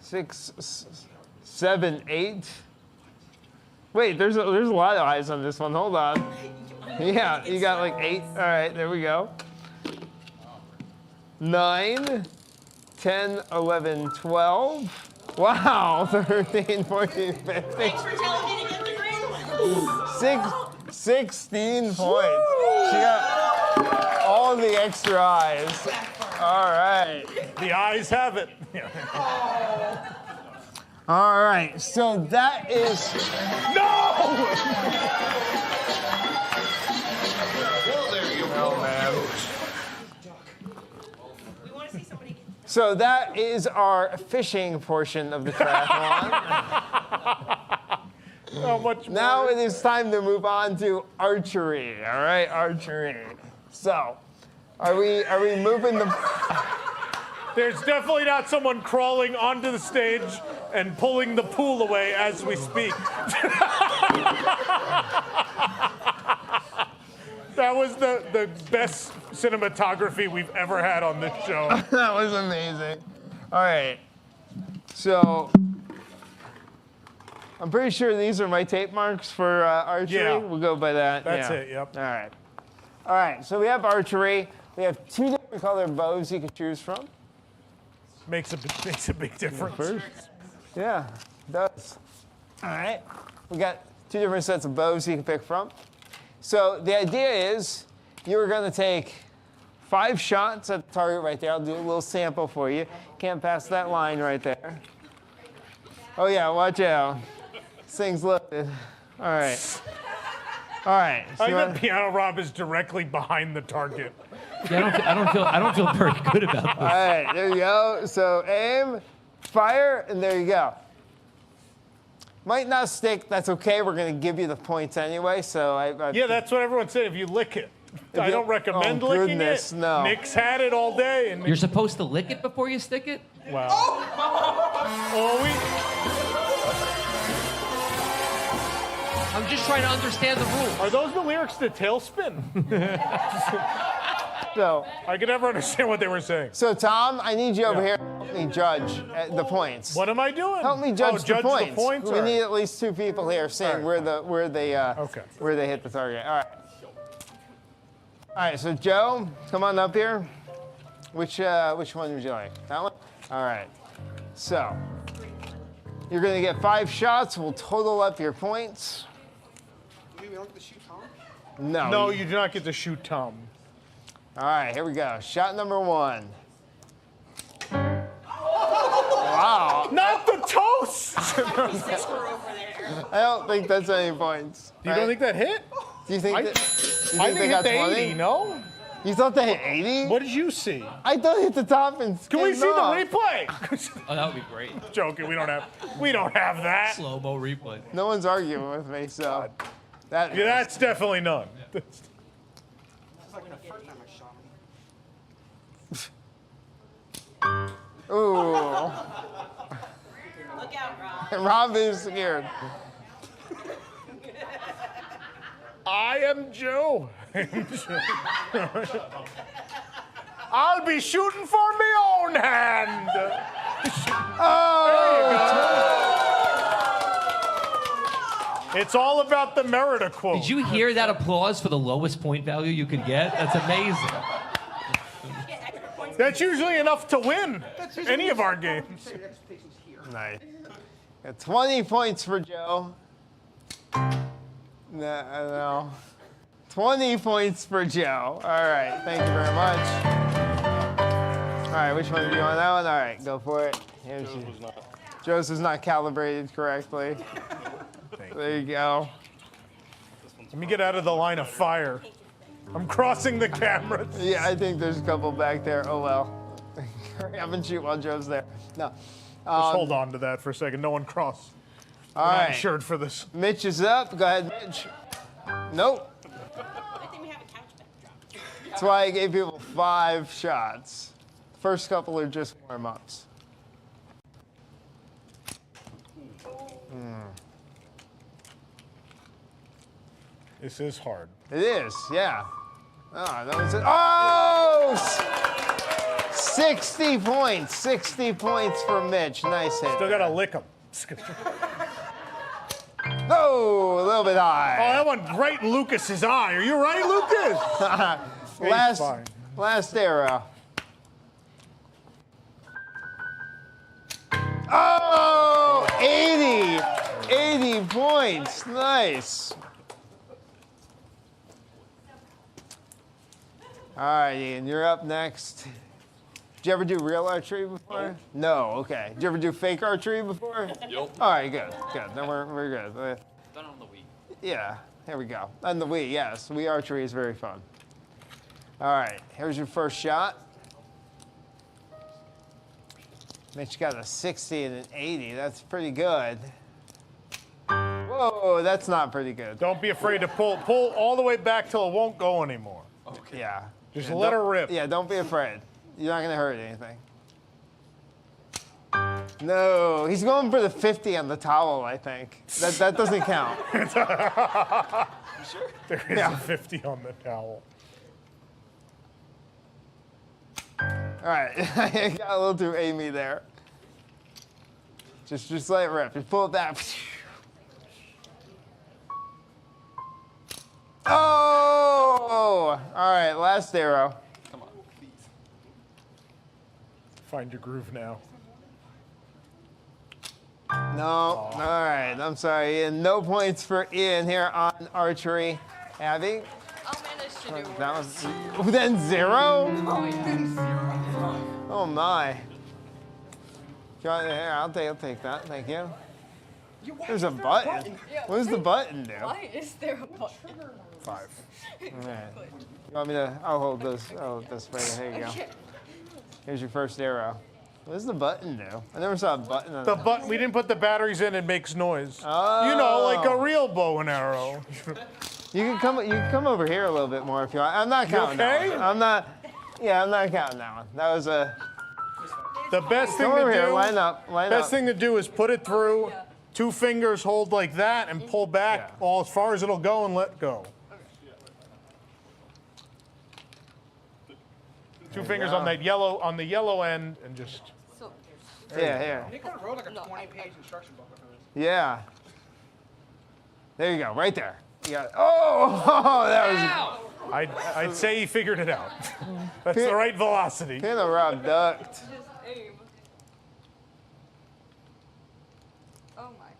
6, 7, 8. Wait, there's a lot of eyes on this one. Hold on. Yeah, you got like 8. All right, there we go. 9, 10, 11, 12. Wow, 13, 14, 15. Thanks for telling me to get the green one. 16 points. She got all the extra eyes. All right. The eyes have it. All right, so that is... No! Oh, man. So that is our fishing portion of the triathlon. How much more? Now it is time to move on to archery. All right, archery. So, are we moving the? There's definitely not someone crawling onto the stage and pulling the pool away as we speak. That was the best cinematography we've ever had on this show. That was amazing. All right. So, I'm pretty sure these are my tape marks for archery. Yeah. We'll go by that. That's yeah. it, yep. All right. All right, so we have archery. We have 2 different colored bows you can choose from. Makes a big difference. First. Yeah, it does. All right. We got 2 different sets of bows you can pick from. So the idea is you're going to take 5 shots at the target right there. I'll do a little sample for you. Can't pass that line right there. Oh, yeah, watch out. This thing's loaded. All right. All right. So I think that piano Rob is directly behind the target. Yeah, I don't feel very good about this. All right, there you go. So aim, fire, and there you go. Might not stick. That's okay. We're going to give you the points anyway. So yeah, that's what everyone said. If you lick it, I don't recommend licking goodness, it. No. Nick's had it all day, and You're supposed to lick it before you stick it? wow. Oh, I'm just trying to understand the rules. are those the lyrics to Tailspin? So I could never understand what they were saying. So Tom, I need you over here to help me judge the points. What am I doing? Help me judge, the points. the points. We All need right. at least 2 people here saying where they hit the target. All right. All right. So Joe, come on up here. Which one would you like? That one. All right. So you're going to get 5 shots. We'll total up your points. We don't get to shoot Tom? No. No, you do not get to shoot Tom. All right, here we go. Shot number 1. Wow. Not the toast! I don't think that's any points. You don't think that hit? Do you think I that? think it hit the 80, no? You thought they hit 80? What did you see? I thought it hit the top and Can we see the off. replay? Oh, that would be great. Joking, we don't have that. Slow-mo replay. No one's arguing with me, so that. Yeah, that's definitely none. It's like the first time I shot him. Ooh. Look out, Rob. Rob is scared. I am Joe. I'll be shooting for my own hand. Oh! There you go. It's all about the Merida quote. Did you hear that applause for the lowest point value you could get? That's amazing. That's usually enough to win any of our games. Nice. Got 20 points for Joe. No. 20 points for Joe. All right, thank you very much. All right, which one do you want? That one? All right, go for it. Joe's was not calibrated correctly. There you go. Let me get out of the line of fire. I'm crossing the cameras. Yeah, I think there's a couple back there. Oh well. Hurry up and shoot while Joe's there. No. Just hold on to that for a second. No one cross. All We're not right. insured for this. Mitch is up. Go ahead, Mitch. Nope. That's why I gave people 5 shots. First couple are just warm-ups. This is hard. It is, yeah. Oh, that was it. Oh! 60 points. 60 points for Mitch. Nice hit. Still got to lick him. Oh, a little bit high. Oh, that went right in Lucas's eye. Are you right, Lucas? Last arrow. Oh, 80. 80 points. Nice. All right, Ian, you're up next. Did you ever do real archery before? No, okay. Did you ever do fake archery before? Yep. All right, good. Then we're good. Done on the Wii. Yeah, here we go. On the Wii, yes. Wii archery is very fun. All right, here's your first shot. Mitch got a 60 and an 80. That's pretty good. Whoa, that's not pretty good. Don't be afraid to pull all the way back till it won't go anymore. Okay. Yeah. Just let her rip. Yeah, don't be afraid. You're not going to hurt anything. No, he's going for the 50 on the towel, I think. That doesn't count. You sure? There is a 50 on the towel. All right, I got a little too Amy there. Just let it rip. Just pull it back. Oh! All right, last arrow. Come on, please. Find your groove now. No. All right, I'm sorry, Ian. No points for Ian here on archery. Abby? I'll manage to do That was then 0? Oh my. Here, I'll take that. Thank you. There's a button. What does the button do? Why is there a button? 5. All right. You want me to? I'll hold this. I'll hold this right here. Here you go. Here's your first arrow. What does the button do? I never saw a button on The button. We didn't put the batteries in. It makes noise. Oh. You know, like a real bow and arrow. You can come over here a little bit more if you want. I'm not counting that one. I'm not counting that one. That was a. The best thing Come over to here. do. Line up. Best thing to do is put it through. 2 fingers hold like that and pull back all as far as it'll go and let go. 2 fingers on that on the yellow end and just. Yeah. They could have wrote like a 20-page instruction book for this. Yeah. There you go. Right there. You got it. Oh, that was. I'd say he figured it out. That's the right velocity. Kind of Rob ducked. Just aim. Oh my.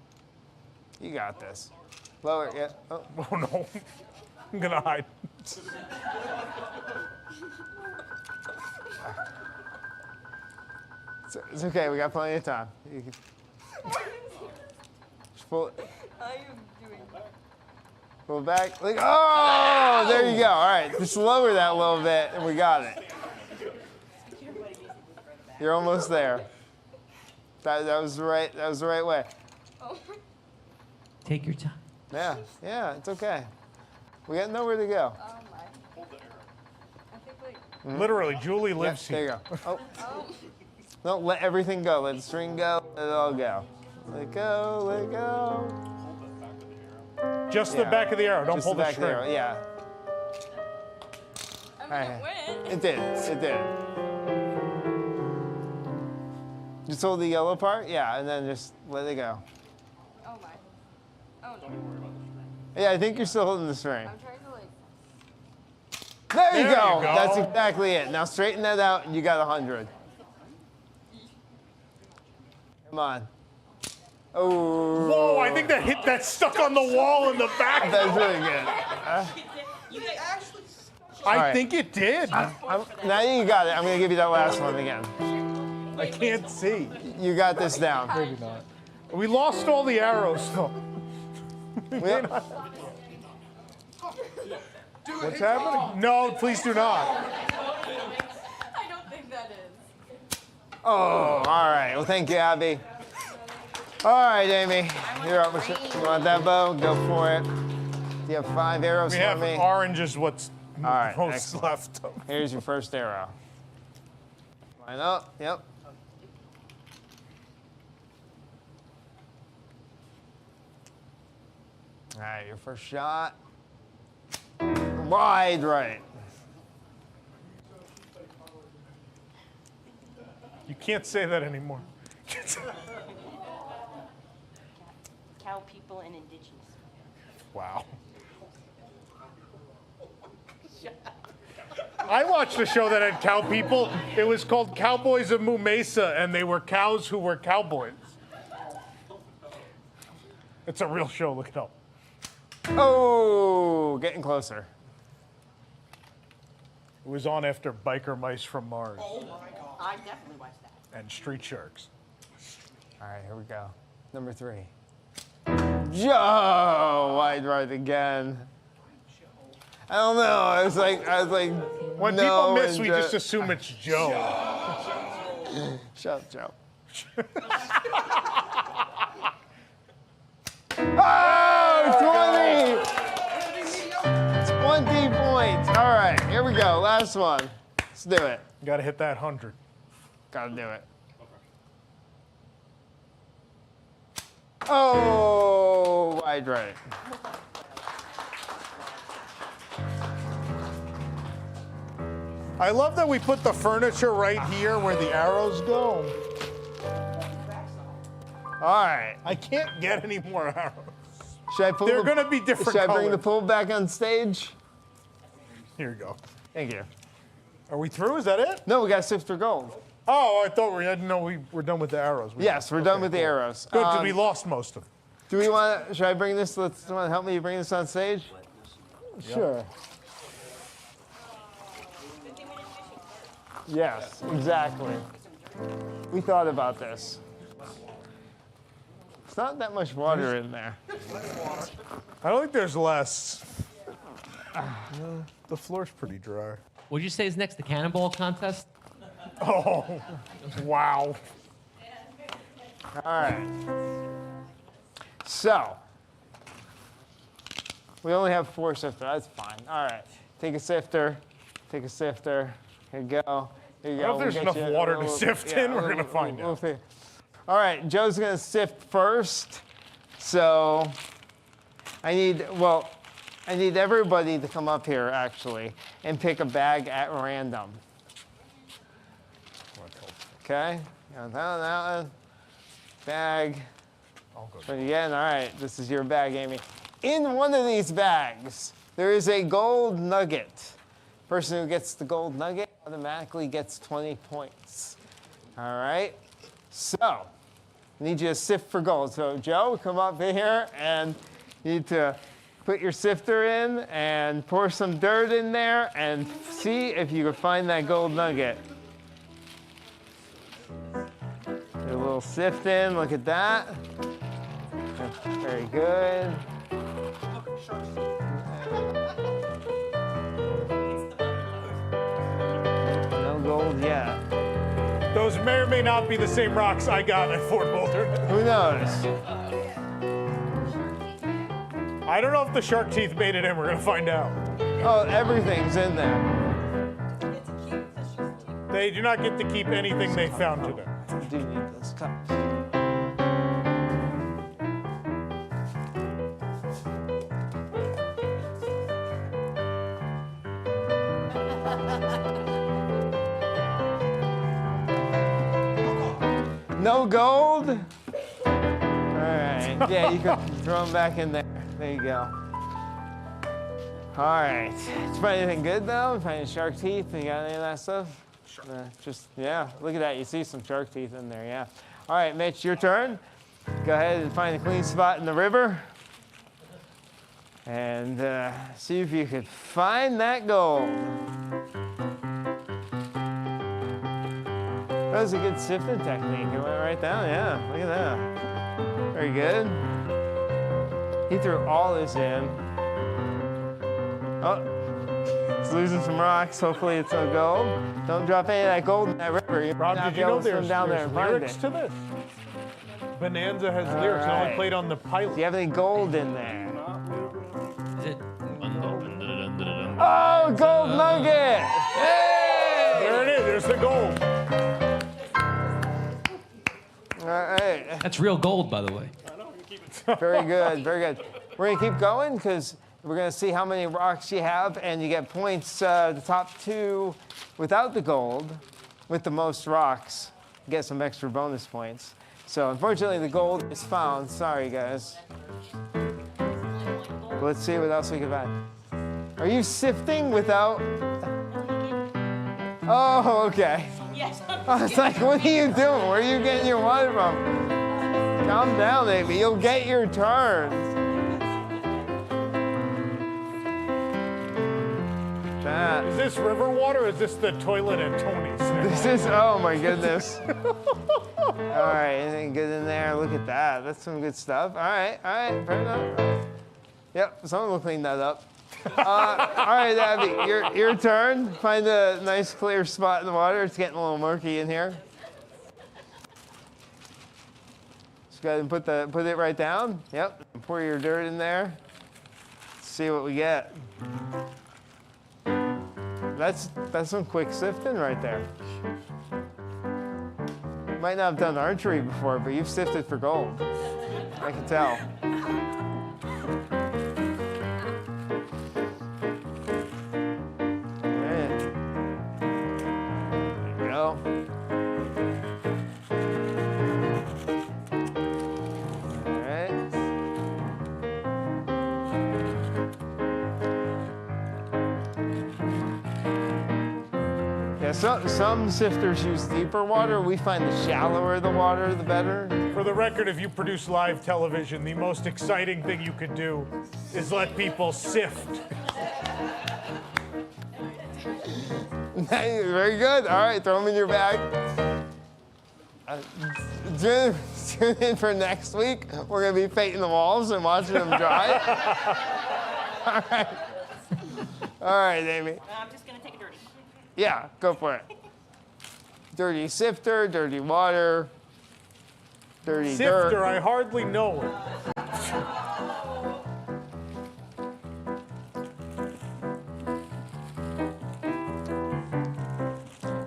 You got this. Lower, yeah. Oh, Oh no. I'm gonna hide. It's okay. We got plenty of time. You can just pull it. I am doing Pull it back. Like, oh, there you go. All right, just lower that a little bit, and we got it. You're almost there. That was the right. That was the right way. Take your time. Yeah, it's okay. We got nowhere to go. Oh my. I think like. Literally, Julie Yeah, lives there you here. go. Oh. No, let everything go. Let the string go. Let it all go. Let it go. Let it go. Just the back of the arrow. Don't Just pull the back of string. arrow, yeah. I mean, it went. It did. It did. Just hold the yellow part, yeah, and then just let it go. Oh my. Oh no. Yeah, I think you're still holding the string. I'm trying to like. There you There go. you go. That's exactly it. Now straighten that out, and you got 100. Come on. Oh. Whoa! I think that stuck on the wall in the back. That's really good. I think it did. Now that you got it, I'm going to give you that last one again. I can't see. You got this down. Maybe not. We lost all the arrows though. What's happening? No, please do not. I don't think that is. Oh, all right. Well, thank you, Abby. All right, Amy. You're up. You want that bow? Go for it. Do you have 5 arrows We for have me? orange is what's All right, most excellent. left. Here's your first arrow. Line up. Yep. All right, your first shot. Wide right. You can't say that anymore. Cow people and indigenous. Wow. I watched a show that had cow people. It was called Cowboys of Moo Mesa, and they were cows who were cowboys. It's a real show. Look it up. Oh, getting closer. It was on after Biker Mice from Mars Oh my God. I definitely watched that. and Street Sharks. All right, here we go. Number 3. Joe, wide right again. I don't know. I was like, when no, people miss, and we just assume it's Joe. Shut up, Joe. Oh, 20! 20 points. All right, here we go. Last one. Let's do it. You got to hit that 100. Got to do it. Oh, wide right. I love that we put the furniture right here where the arrows go. All right. I can't get any more arrows. Should I pull They're going to be different Should I colors. bring the pool back on stage? Here you go. Thank you. Are we through? Is that it? No, we got to sift for gold. Oh, I thought I didn't know we were done with the arrows. Yes, we're done with the arrows. Good, because we lost most of them. Do we want to, should I bring this, want to help me bring this on stage? Sure. Yes, exactly. We thought about this. It's not that much water in there. I don't think there's less. The floor's pretty dry. What'd you say is next? The cannonball contest? Oh, wow. All right. So, we only have 4 sifters. That's fine. All right. Take a sifter. Take a sifter. Here you go. Here you go. I don't know if there's enough water to sift in. We're going to find out. See. All right. Joe's going to sift first. So, I need everybody to come up here, actually, and pick a bag at random. Okay? That one. Bag. But again, all right, this is your bag, Amy. In one of these bags, there is a gold nugget. Person who gets the gold nugget automatically gets 20 points. All right? So, I need you to sift for gold. So, Joe, come up here and you need to put your sifter in and pour some dirt in there and see if you can find that gold nugget. Do a little sift in, look at that. Very good. No gold yet. Those may or may not be the same rocks I got at Fort Boulder. Who knows? I don't know if the shark teeth made it in. We're going to find out. Oh, everything's in there. They do not get to keep anything they found today. I do need those cups. No gold? All right. Yeah, you can throw them back in there. There you go. All right. Did you find anything good, though? Find any shark teeth? You got any of that stuff? Sure. Yeah. Look at that. You see some shark teeth in there, yeah. All right, Mitch, your turn. Go ahead and find a clean spot in the river. And see if you could find that gold. That was a good sifting technique. It went right down, yeah. Look at that. Very good. He threw all this in. Oh, it's losing some rocks. Hopefully it's no gold. Don't drop any of that gold in that river. You're Rob, not did you know swim down there and find lyrics it. to this? Bonanza has lyrics. It only right. played on the pilot. Do you have any gold in there? Is it? Oh, gold nugget! Hey! There it is. There's the gold. All right. That's real gold, by the way. Very good, very good. We're gonna keep going because we're gonna see how many rocks you have, and you get points. The top two without the gold, with the most rocks, get some extra bonus points. So unfortunately, the gold is found. Sorry, guys. Let's see what else we can find. Are you sifting without? Oh, okay. Yes. I was like, what are you doing? Where are you getting your water from? Calm down, Amy. You'll get your turn. That. Is this river water or is this the toilet at Tony's? This is, oh my goodness. All right, anything good in there? Look at that. That's some good stuff. All right, fair enough. Yep, someone will clean that up. All right, Abby, your turn. Find a nice clear spot in the water. It's getting a little murky in here. Just go ahead and put it right down. Yep, and pour your dirt in there. Let's see what we get. That's some quick sifting right there. Might not have done archery before, but you've sifted for gold. I can tell. Some sifters use deeper water. We find the shallower the water, the better. For the record, if you produce live television, the most exciting thing you could do is let people sift. Very good. All right, throw them in your bag. Tune in for next week. We're going to be painting the walls and watching them dry. All right. All right, Amy. I'm just going to take a dirty. Yeah, go for it. Dirty sifter, dirty water, dirty dirt. Sifter, I hardly know it.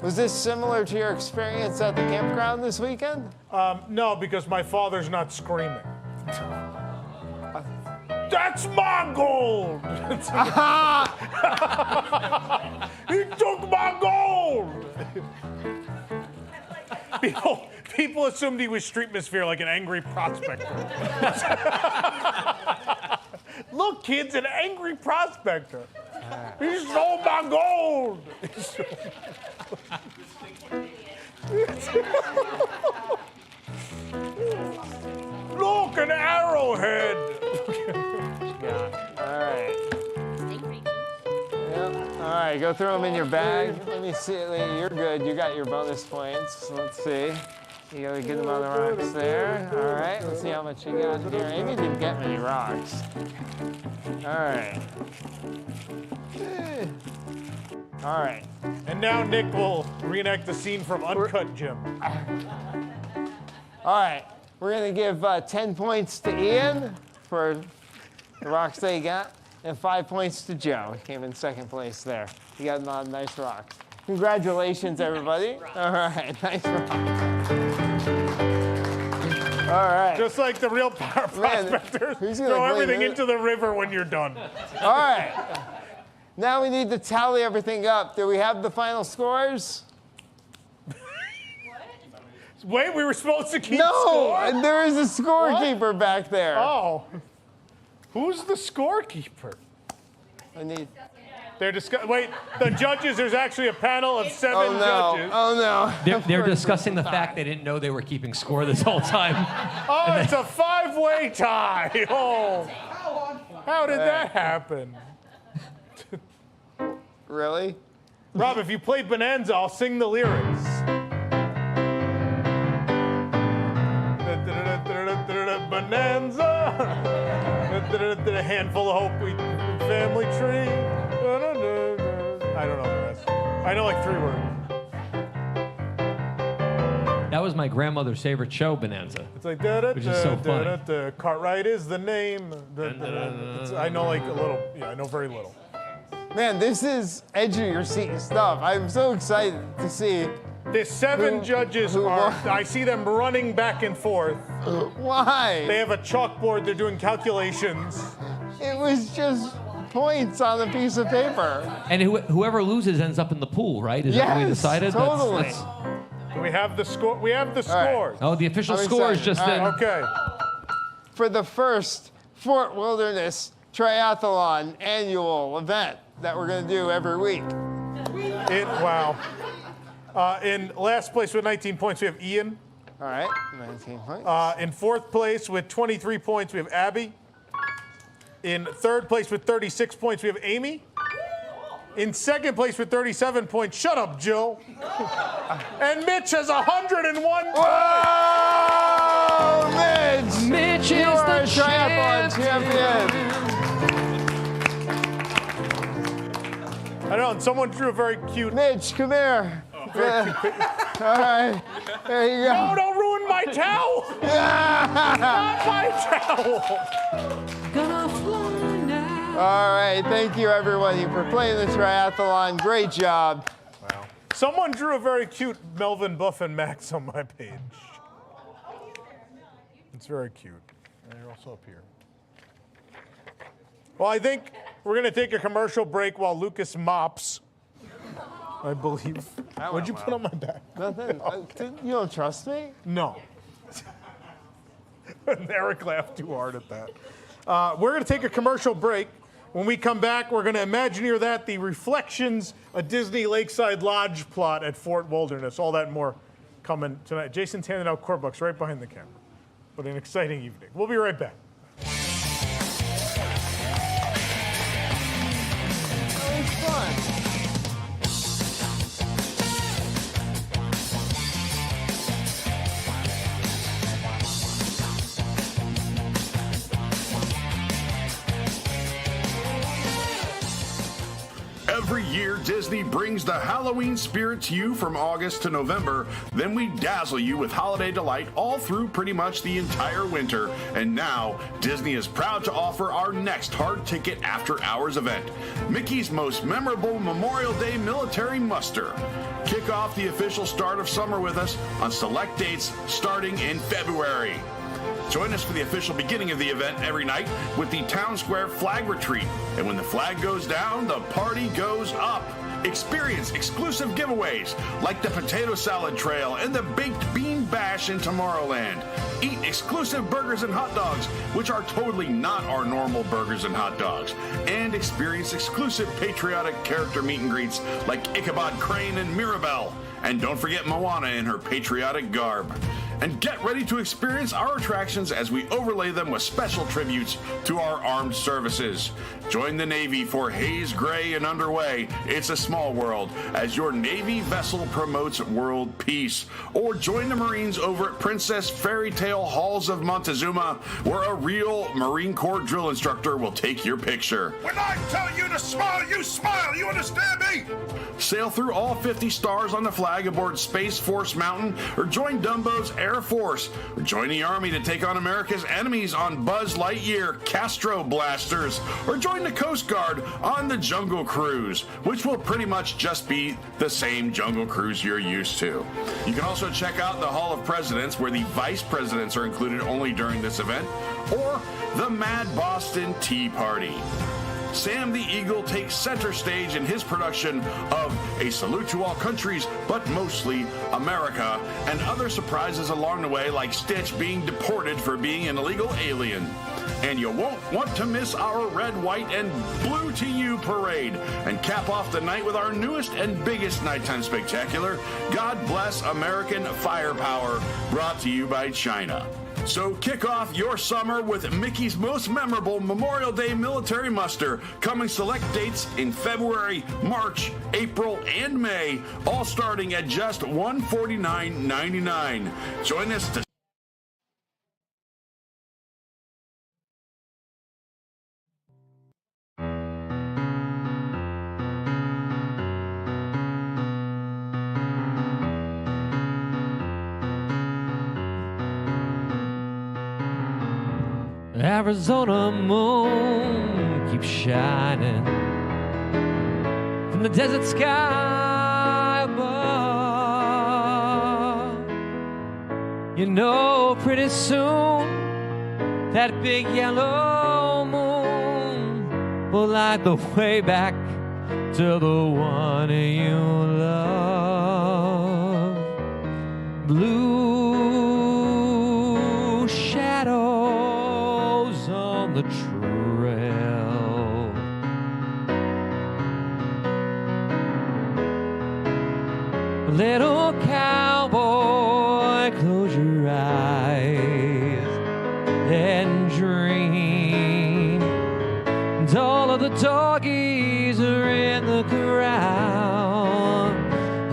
Was this similar to your experience at the campground this weekend? No, because my father's not screaming. That's my gold! He took my gold! People assumed he was streetmosphere like an angry prospector. Look, kids, an angry prospector. He stole my gold! Look, an arrowhead! All right. Yep. All right, go throw them in your bag. Let me see. You're good. You got your bonus points. Let's see. You got a good amount of rocks there. All right, let's see how much you got here. Amy didn't get many rocks. All right. All right. And now Nick will reenact the scene from Uncut Gem. All right. We're going to give 10 points to Ian for the rocks that he got, and 5 points to Joe. He came in second place there. He got a lot of nice rocks. Congratulations, everybody. All right, nice rocks. All right. Just like the real power prospectors, throw everything into the river when you're done. All right. Now we need to tally everything up. Do we have the final scores? Wait, we were supposed to keep score? No, there is a scorekeeper back there. Oh. Who's the scorekeeper? I need... They're wait, the judges, there's actually a panel of 7 judges. Oh, no. They're discussing the fact they didn't know they were keeping score this whole time. Oh, it's a 5-way tie. Oh. How did that happen? Really? Rob, if you played Bonanza, I'll sing the lyrics. Bonanza. A handful of hope, we family tree. I don't know the rest. I know like 3 words. That was my grandmother's favorite show, Bonanza. It's like which is so funny. Cartwright is the name. I know like a little. Yeah, I know very little. Man, this is edge of your seat stuff. I'm so excited to see. The 7 judges are. I see them running back and forth. Why? They have a chalkboard. They're doing calculations. It was just points on a piece of paper. And whoever loses ends up in the pool, right? Is that what we decided? Totally. We have the score. We have the scores. Oh, the official score is just then. Okay. For the first Fort Wilderness Triathlon annual event that we're going to do every week. Wow. In last place with 19 points, we have Ian. All right, 19 points. In 4th place with 23 points, we have Abby. In 3rd place with 36 points, we have Amy. In 2nd place with 37 points, shut up, Jill. And Mitch has 101 points. Whoa, Mitch! Mitch You is are the a triathlon champion. I know, and someone drew a very cute. Mitch, come here. All right, there you go. No, don't ruin my towel. Not my towel. Gonna fly now. All right, thank you everybody for playing the triathlon. Great job. Wow. Someone drew a very cute Melvin Buff and Max on my page. It's very cute. And you're also up here. Well, I think we're going to take a commercial break while Lucas mops. I believe. What'd you put on my back? Nothing. You don't trust me? No. Eric laughed too hard at that. We're going to take a commercial break. When we come back, we're going to Imagineer that, the Reflections, a Disney Lakeside Lodge plot at Fort Wilderness. All that and more coming tonight. Jason's handing out core books right behind the camera. But an exciting evening. We'll be right back. That was fun. Every year, Disney brings the Halloween spirit to you from August to November. Then we dazzle you with holiday delight all through pretty much the entire winter. And now, Disney is proud to offer our next hard ticket after hours event, Mickey's most memorable Memorial Day military muster. Kick off the official start of summer with us on select dates starting in February. Join us for the official beginning of the event every night with the Town Square Flag Retreat. And when the flag goes down, the party goes up. Experience exclusive giveaways like the Potato Salad Trail and the Baked Bean Bash in Tomorrowland. Eat exclusive burgers and hot dogs, which are totally not our normal burgers and hot dogs. And experience exclusive patriotic character meet and greets like Ichabod Crane and Mirabelle. And don't forget Moana in her patriotic garb. And get ready to experience our attractions as we overlay them with special tributes to our armed services. Join the Navy for Haze Gray and Underway, It's a Small World, as your Navy vessel promotes world peace. Or join the Marines over at Princess Fairy Tale Halls of Montezuma, where a real Marine Corps drill instructor will take your picture. When I tell you to smile, you understand me? Sail through all 50 stars on the flag aboard Space Force Mountain, or join Dumbo's Air Force, or join the Army to take on America's enemies on Buzz Lightyear Castro blasters, or join the Coast Guard on the Jungle Cruise, which will pretty much just be the same Jungle Cruise you're used to. You can also check out the Hall of Presidents, where the Vice Presidents are included only during this event, or the Mad Boston Tea Party. Sam the Eagle takes center stage in his production of A Salute to All Countries, but mostly America, and other surprises along the way, like Stitch being deported for being an illegal alien. And you won't want to miss our red, white, and blue to you parade, and cap off the night with our newest and biggest nighttime spectacular, God Bless American Firepower, brought to you by China. So kick off your summer with Mickey's most memorable Memorial Day military muster, coming select dates in February, March, April, and May, all starting at just $149.99. Join us to Arizona moon keeps shining from the desert sky above. You know, pretty soon that big yellow moon will light the way back to the one you love. Blue shadows on the trail. Little cowboy, close your eyes and dream. And all of the doggies are in the corral.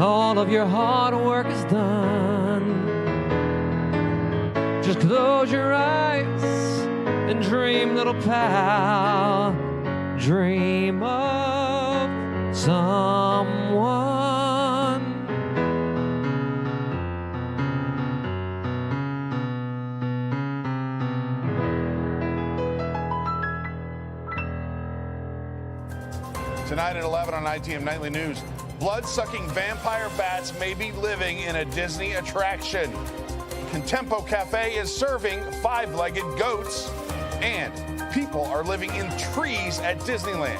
All of your hard work is done. Just close your eyes and dream, little pal. Dream of someone. Tonight at 11 on ITM Nightly News, blood-sucking vampire bats may be living in a Disney attraction. Contempo Cafe is serving five-legged goats, and people are living in trees at Disneyland.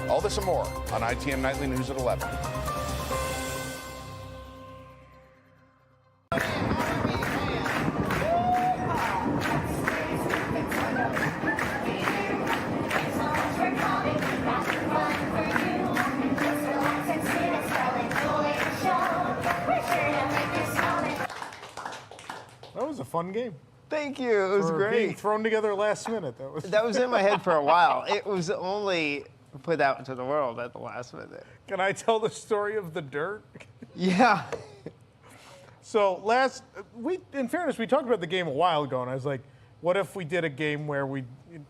All this and more on ITM Nightly News at 11. That was a fun game. Thank you. It was For being great. thrown together last minute. That was in my head for a while. It was only put out into the world at the last minute. Can I tell the story of the dirt? Yeah. So in fairness, we talked about the game a while ago, and I was like, what if we did a game where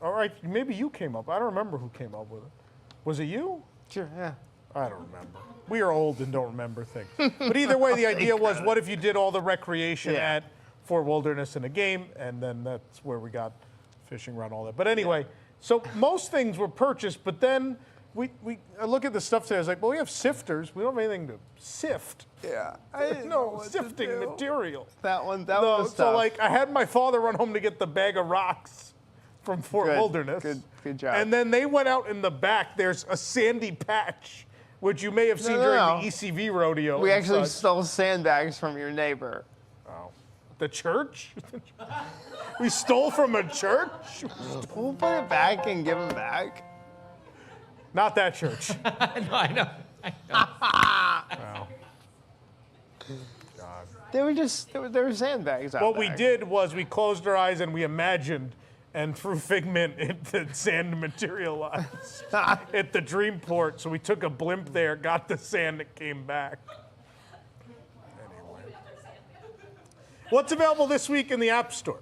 all right, maybe you came up. I don't remember who came up with it. Was it you? Sure, yeah. I don't remember. We are old and don't remember things. But either way, the idea was, what if you did all the recreation at Fort Wilderness in a game, and then that's where we got fishing rod, all that. But anyway, so most things were purchased, but then I look at the stuff today, I was like, well, we have sifters. We don't have anything to sift. Yeah. There's no sifting material. That one was so tough. like, I had my father run home to get the bag of rocks from Fort Wilderness. Good job. And then they went out in the back. There's a sandy patch, which you may have seen during the ECV rodeo. We and actually such. stole sandbags from your neighbor. Oh. The church? We stole from a church? We'll put it back and give them back. Not that church. No, I know. Wow. God. They were just, there were sandbags out What there. we did was we closed our eyes and we imagined, and through figment, the sand materialized at the Dreamport. So we took a blimp there, got the sand that came back. Anyway. What's available this week in the App Store?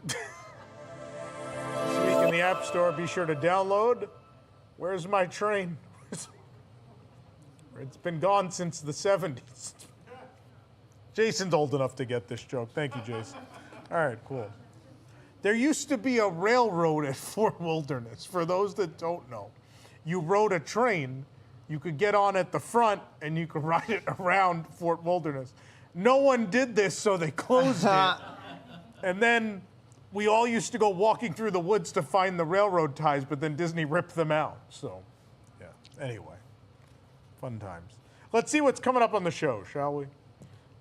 This week in the App Store, be sure to download Where's My Train? It's been gone since the 70s. Jason's old enough to get this joke. Thank you, Jason. All right, cool. There used to be a railroad at Fort Wilderness. For those that don't know, you rode a train, you could get on at the front, and you could ride it around Fort Wilderness. No one did this, so they closed it. And then we all used to go walking through the woods to find the railroad ties, but then Disney ripped them out. So, yeah. Anyway, fun times. Let's see what's coming up on the show, shall we?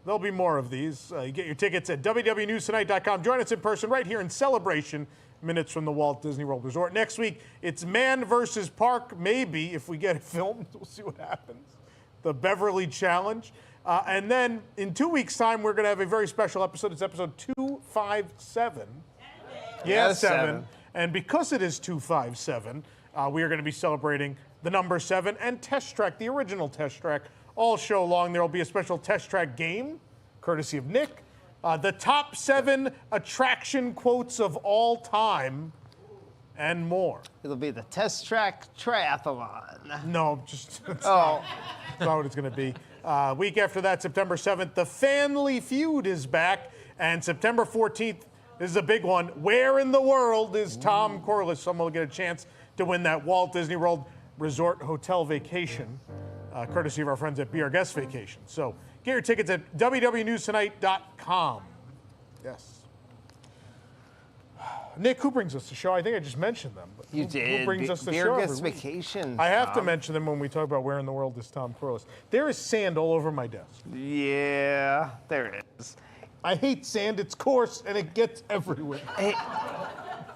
There'll be more of these. You get your tickets at WDWNewsTonight.com. Join us in person right here in Celebration, minutes from the Walt Disney World Resort. Next week, it's Man versus Park, maybe, if we get it filmed. We'll see what happens. The Beverly Challenge. And then in 2 weeks' time, we're going to have a very special episode. It's episode 257. Yeah, 7. And because it is 257, we are going to be celebrating the number 7 and Test Track, the original Test Track. All show long, there will be a special Test Track game, courtesy of Nick. The top 7 attraction quotes of all time, and more. It'll be the Test Track Triathlon. No, just that's Oh. not what it's going to be. Week after that, September 7th, The Family Feud is back. And September 14th, this is a big one. Where in the world is Tom Corless? Someone will get a chance to win that Walt Disney World Resort Hotel vacation, courtesy of our friends at Be Our Guest Vacation. So get your tickets at WDWNewsTonight.com. Yes. Nick, who brings us the show? I think I just mentioned them. But You did. Who brings us the Be show? Our every Guest week? Vacation. I have to Tom. mention them when we talk about where in the world is Tom Corless. There is sand all over my desk. Yeah, there it is. I hate sand. It's coarse and it gets everywhere.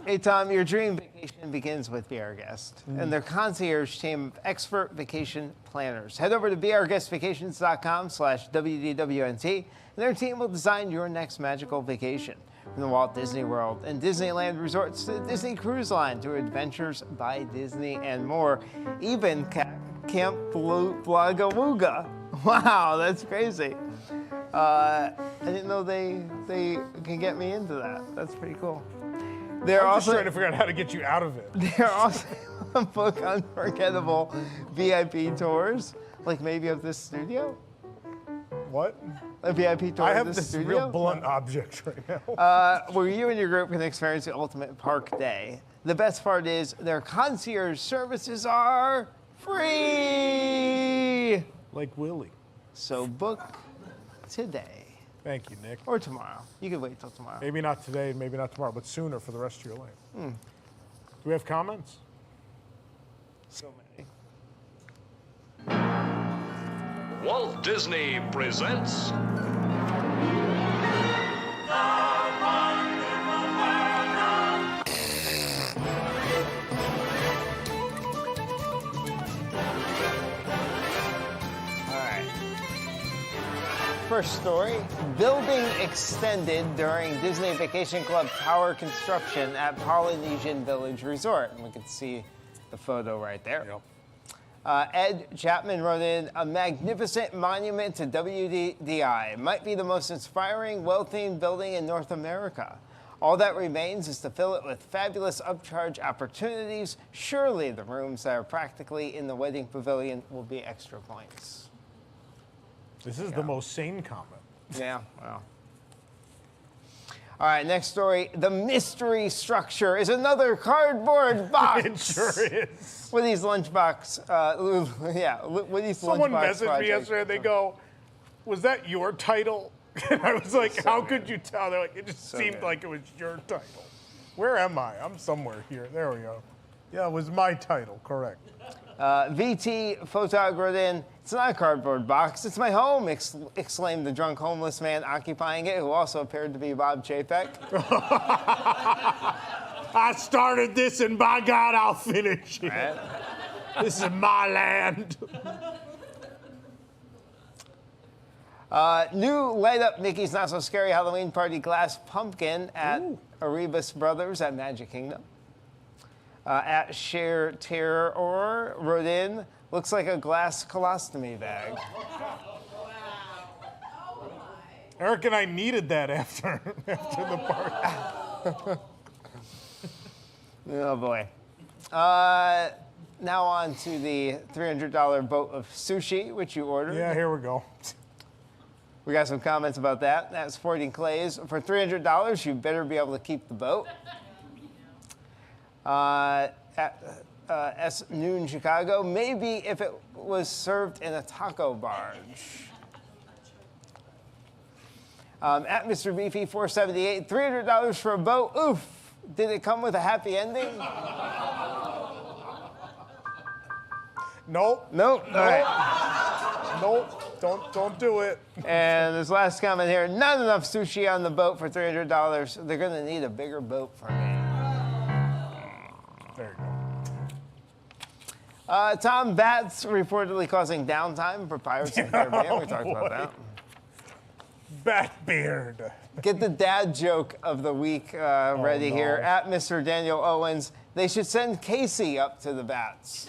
Hey, Tom, your dream vacation begins with Be Our Guest and their concierge team of expert vacation planners. Head over to beourguestvacations.com/WDWNT, and their team will design your next magical vacation. From the Walt Disney World and Disneyland resorts to the Disney Cruise Line to Adventures by Disney and more. Even Camp Blagawooga. Wow, that's crazy. I didn't know they can get me into that. That's pretty cool. They're I'm also just trying to figure out how to get you out of it. They're also book unforgettable VIP tours, like maybe of this studio. What? A VIP tour I of have this this studio? real blunt object right now. Where you and your group can experience the ultimate park day. The best part is their concierge services are free. Like Willie. So book today. Thank you, Nick. Or tomorrow. You can wait till tomorrow. Maybe not today, maybe not tomorrow, but sooner for the rest of your life. Do we have comments? So many. Walt Disney presents First story, building extended during Disney Vacation Club tower construction at Polynesian Village Resort. And we can see the photo right there. Yep. Ed Chapman wrote in, a magnificent monument to WDI. Might be the most inspiring, well-themed building in North America. All that remains is to fill it with fabulous upcharge opportunities. Surely the rooms that are practically in the wedding pavilion will be extra points. This is the most sane comment. Yeah, well. All right, next story. The mystery structure is another cardboard box. It sure is. Woody's lunchbox. Woody's Someone lunchbox messaged project. me yesterday. They go, "Was that your title?" And I was like, "How could you tell?" They're like, "It just seemed like it was your title." Where am I? I'm somewhere here. There we go. Yeah, it was my title. Correct. VT Photog wrote in, it's not a cardboard box, it's my home, exclaimed the drunk homeless man occupying it, who also appeared to be Bob Chapek. I started this, and by God, I'll finish it. Right. This is my land. New light up Mickey's Not So Scary Halloween Party glass pumpkin at Erebus Brothers at Magic Kingdom. At Share Terror wrote in, looks like a glass colostomy bag. Eric and I needed that after the party. Oh boy. Now on to the $300 boat of sushi, which you ordered. Yeah, here we go. We got some comments about that. That's Sporting Clays. For $300, you better be able to keep the boat. S. Noon Chicago, maybe if it was served in a taco barge. At Mr. Beefy 478, $300 for a boat. Oof. Did it come with a happy ending? Nope. Nope. All right. Nope. Don't do it. And this last comment here, not enough sushi on the boat for $300. They're going to need a bigger boat for me. There you go. Tom Bats reportedly causing downtime for Pirates of the Caribbean. We talked about that. Batbeard. Get the dad joke of the week ready here. At Mr. Daniel Owens, they should send Casey up to the Bats.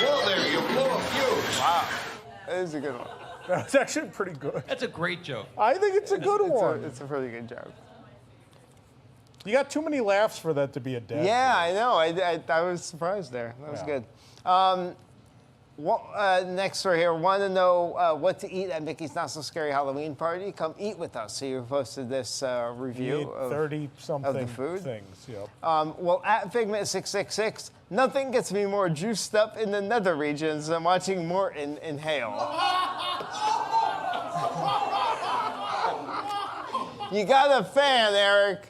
Well, there you blew a fuse. Wow. That is a good one. That's actually pretty good. That's a great joke. I think it's a good one. It's a pretty good joke. You got too many laughs for that to be a dad. Yeah, I know. I was surprised there. That was good. Next story here. Want to know what to eat at Mickey's Not So Scary Halloween Party? Come eat with us. So you posted this review of 30-something of the food. things. Yep. Well, at Figment666, nothing gets me more juiced up in the nether regions than watching Morton inhale. You got a fan, Eric.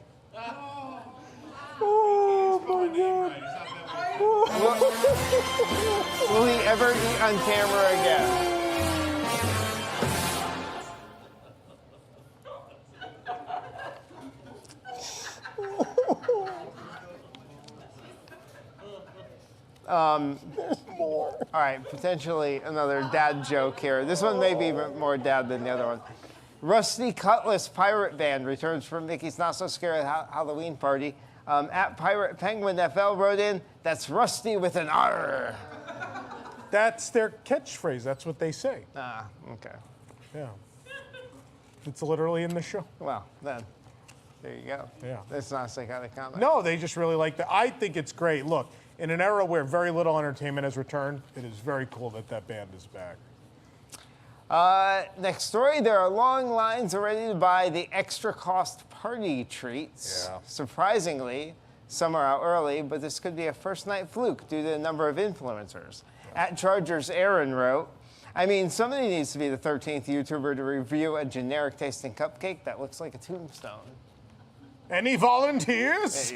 Oh, my God. Will he ever eat on camera again? All right, potentially another dad joke here. This one may be more dad than the other one. Rusty Cutlass Pirate Band returns from Mickey's Not So Scary Halloween Party. At Pirate Penguin FL wrote in, that's Rusty with an R. That's their catchphrase. That's what they say. Ah, okay. Yeah. It's literally in the show. Well, then, there you go. Yeah. That's not a psychotic comment. No, they just really like that. I think it's great. Look, in an era where very little entertainment has returned, it is very cool that that band is back. Next story, there are long lines already to buy the extra cost party treats. Yeah. Surprisingly, some are out early, but this could be a first night fluke due to the number of influencers. At Chargers, Aaron wrote, I mean, somebody needs to be the 13th YouTuber to review a generic tasting cupcake that looks like a tombstone. Any volunteers?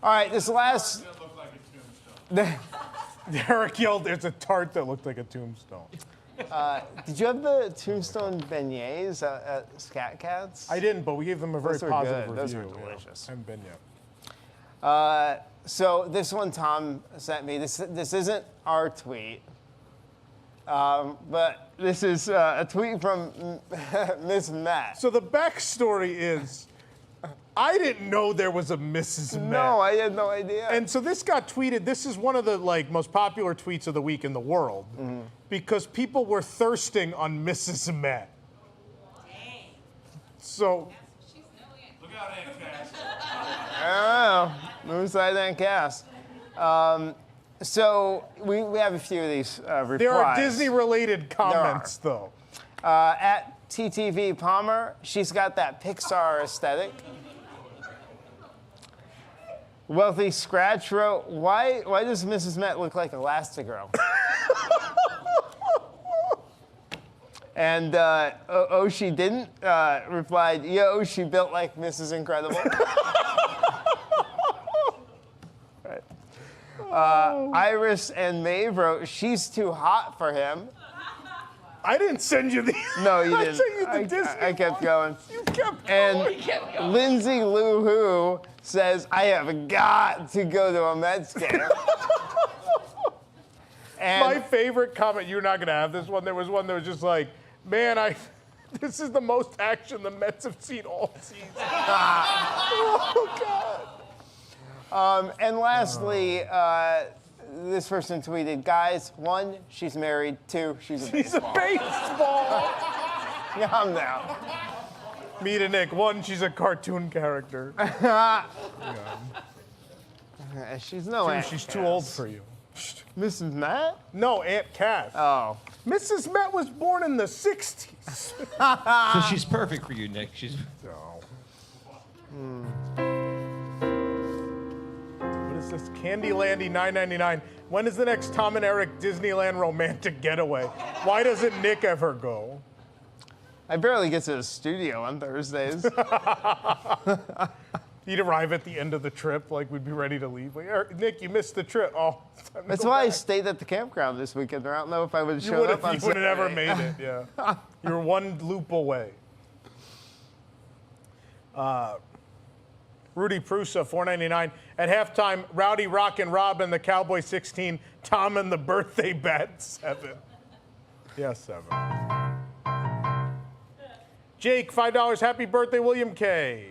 All right, this last... Derek yelled, there's a tart that looked like a tombstone. Did you have the tombstone beignets at Scat Cats? I didn't, but we gave them a very positive review. Those were delicious. I haven't been yet. So this one Tom sent me. This isn't our tweet, but this is a tweet from Miss Matt. So the backstory is, I didn't know there was a Mrs. Matt. No, I had no idea. And so this got tweeted. This is one of the most popular tweets of the week in the world, because people were thirsting on Mrs. Matt. So. Look out, Aunt Cass. I don't know. Moonside and Cass. So we have a few of these replies. There are Disney-related comments, though. At TTV Palmer, she's got that Pixar aesthetic. Wealthy Scratch wrote, why does Mrs. Met look like Elastigirl? And she didn't replied, yo, she built like Mrs. Incredible. Right. Iris and Maeve wrote, she's too hot for him. I didn't send you the. No, you I didn't. sent you the Disney. I kept going. You kept going. And Lindsay Lou Who says, I have got to go to a Mets game. And my favorite comment, you're not going to have this one. There was one that was just like, man, this is the most action the Mets have seen all season. Oh, God. And lastly, this person tweeted, guys, 1, she's married. 2, she's a baseball. She's a baseball. Calm down. Me to Nick. 1, she's a cartoon character. She's no 2, Aunt she's Cass. too old for you. Mrs. Matt? No, Aunt Cass. Oh. Mrs. Matt was born in the 60s. So she's perfect for you, Nick. She's. What is this? Candylandy $9.99. When is the next Tom and Eric Disneyland romantic getaway? Why doesn't Nick ever go? I barely get to the studio on Thursdays. You'd arrive at the end of the trip, like we'd be ready to leave. Like, Eric, Nick, you missed the trip. Oh, time to That's go why I back. stayed at the campground this weekend. I don't know if I would have You showed up on would have never Saturday. made it, yeah. You're one loop away. Rudy Prusa, $4.99. At halftime, Rowdy Rock and Rob and the Cowboy 16, Tom and the Birthday Bat 7. Yeah, 7. Jake, $5. Happy birthday, William K.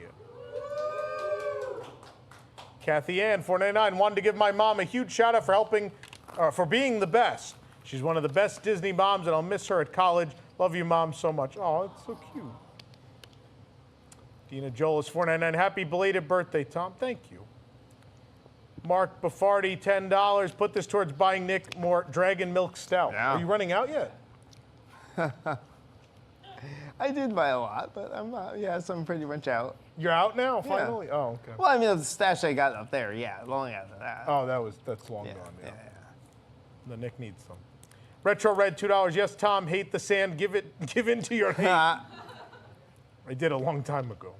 Kathy Ann, $4.99. Wanted to give my mom a huge shout out for being the best. She's one of the best Disney moms, and I'll miss her at college. Love you, Mom, so much. Oh, it's so cute. Dina Joel is $4.99. Happy belated birthday, Tom. Thank you. Mark Baffardi, $10. Put this towards buying Nick more Dragon Milk Stout. Yeah. Are you running out yet? I did buy a lot, but I'm not. Yes, I'm pretty much out. You're out now, Yeah. finally? Oh, okay. Well, I mean, the stash I got up there, yeah, long after that. Oh, that's long Yeah, gone. Yeah. yeah. The Nick needs some. Retro Red, $2. Yes, Tom, hate the sand. Give in to your hate. I did a long time ago.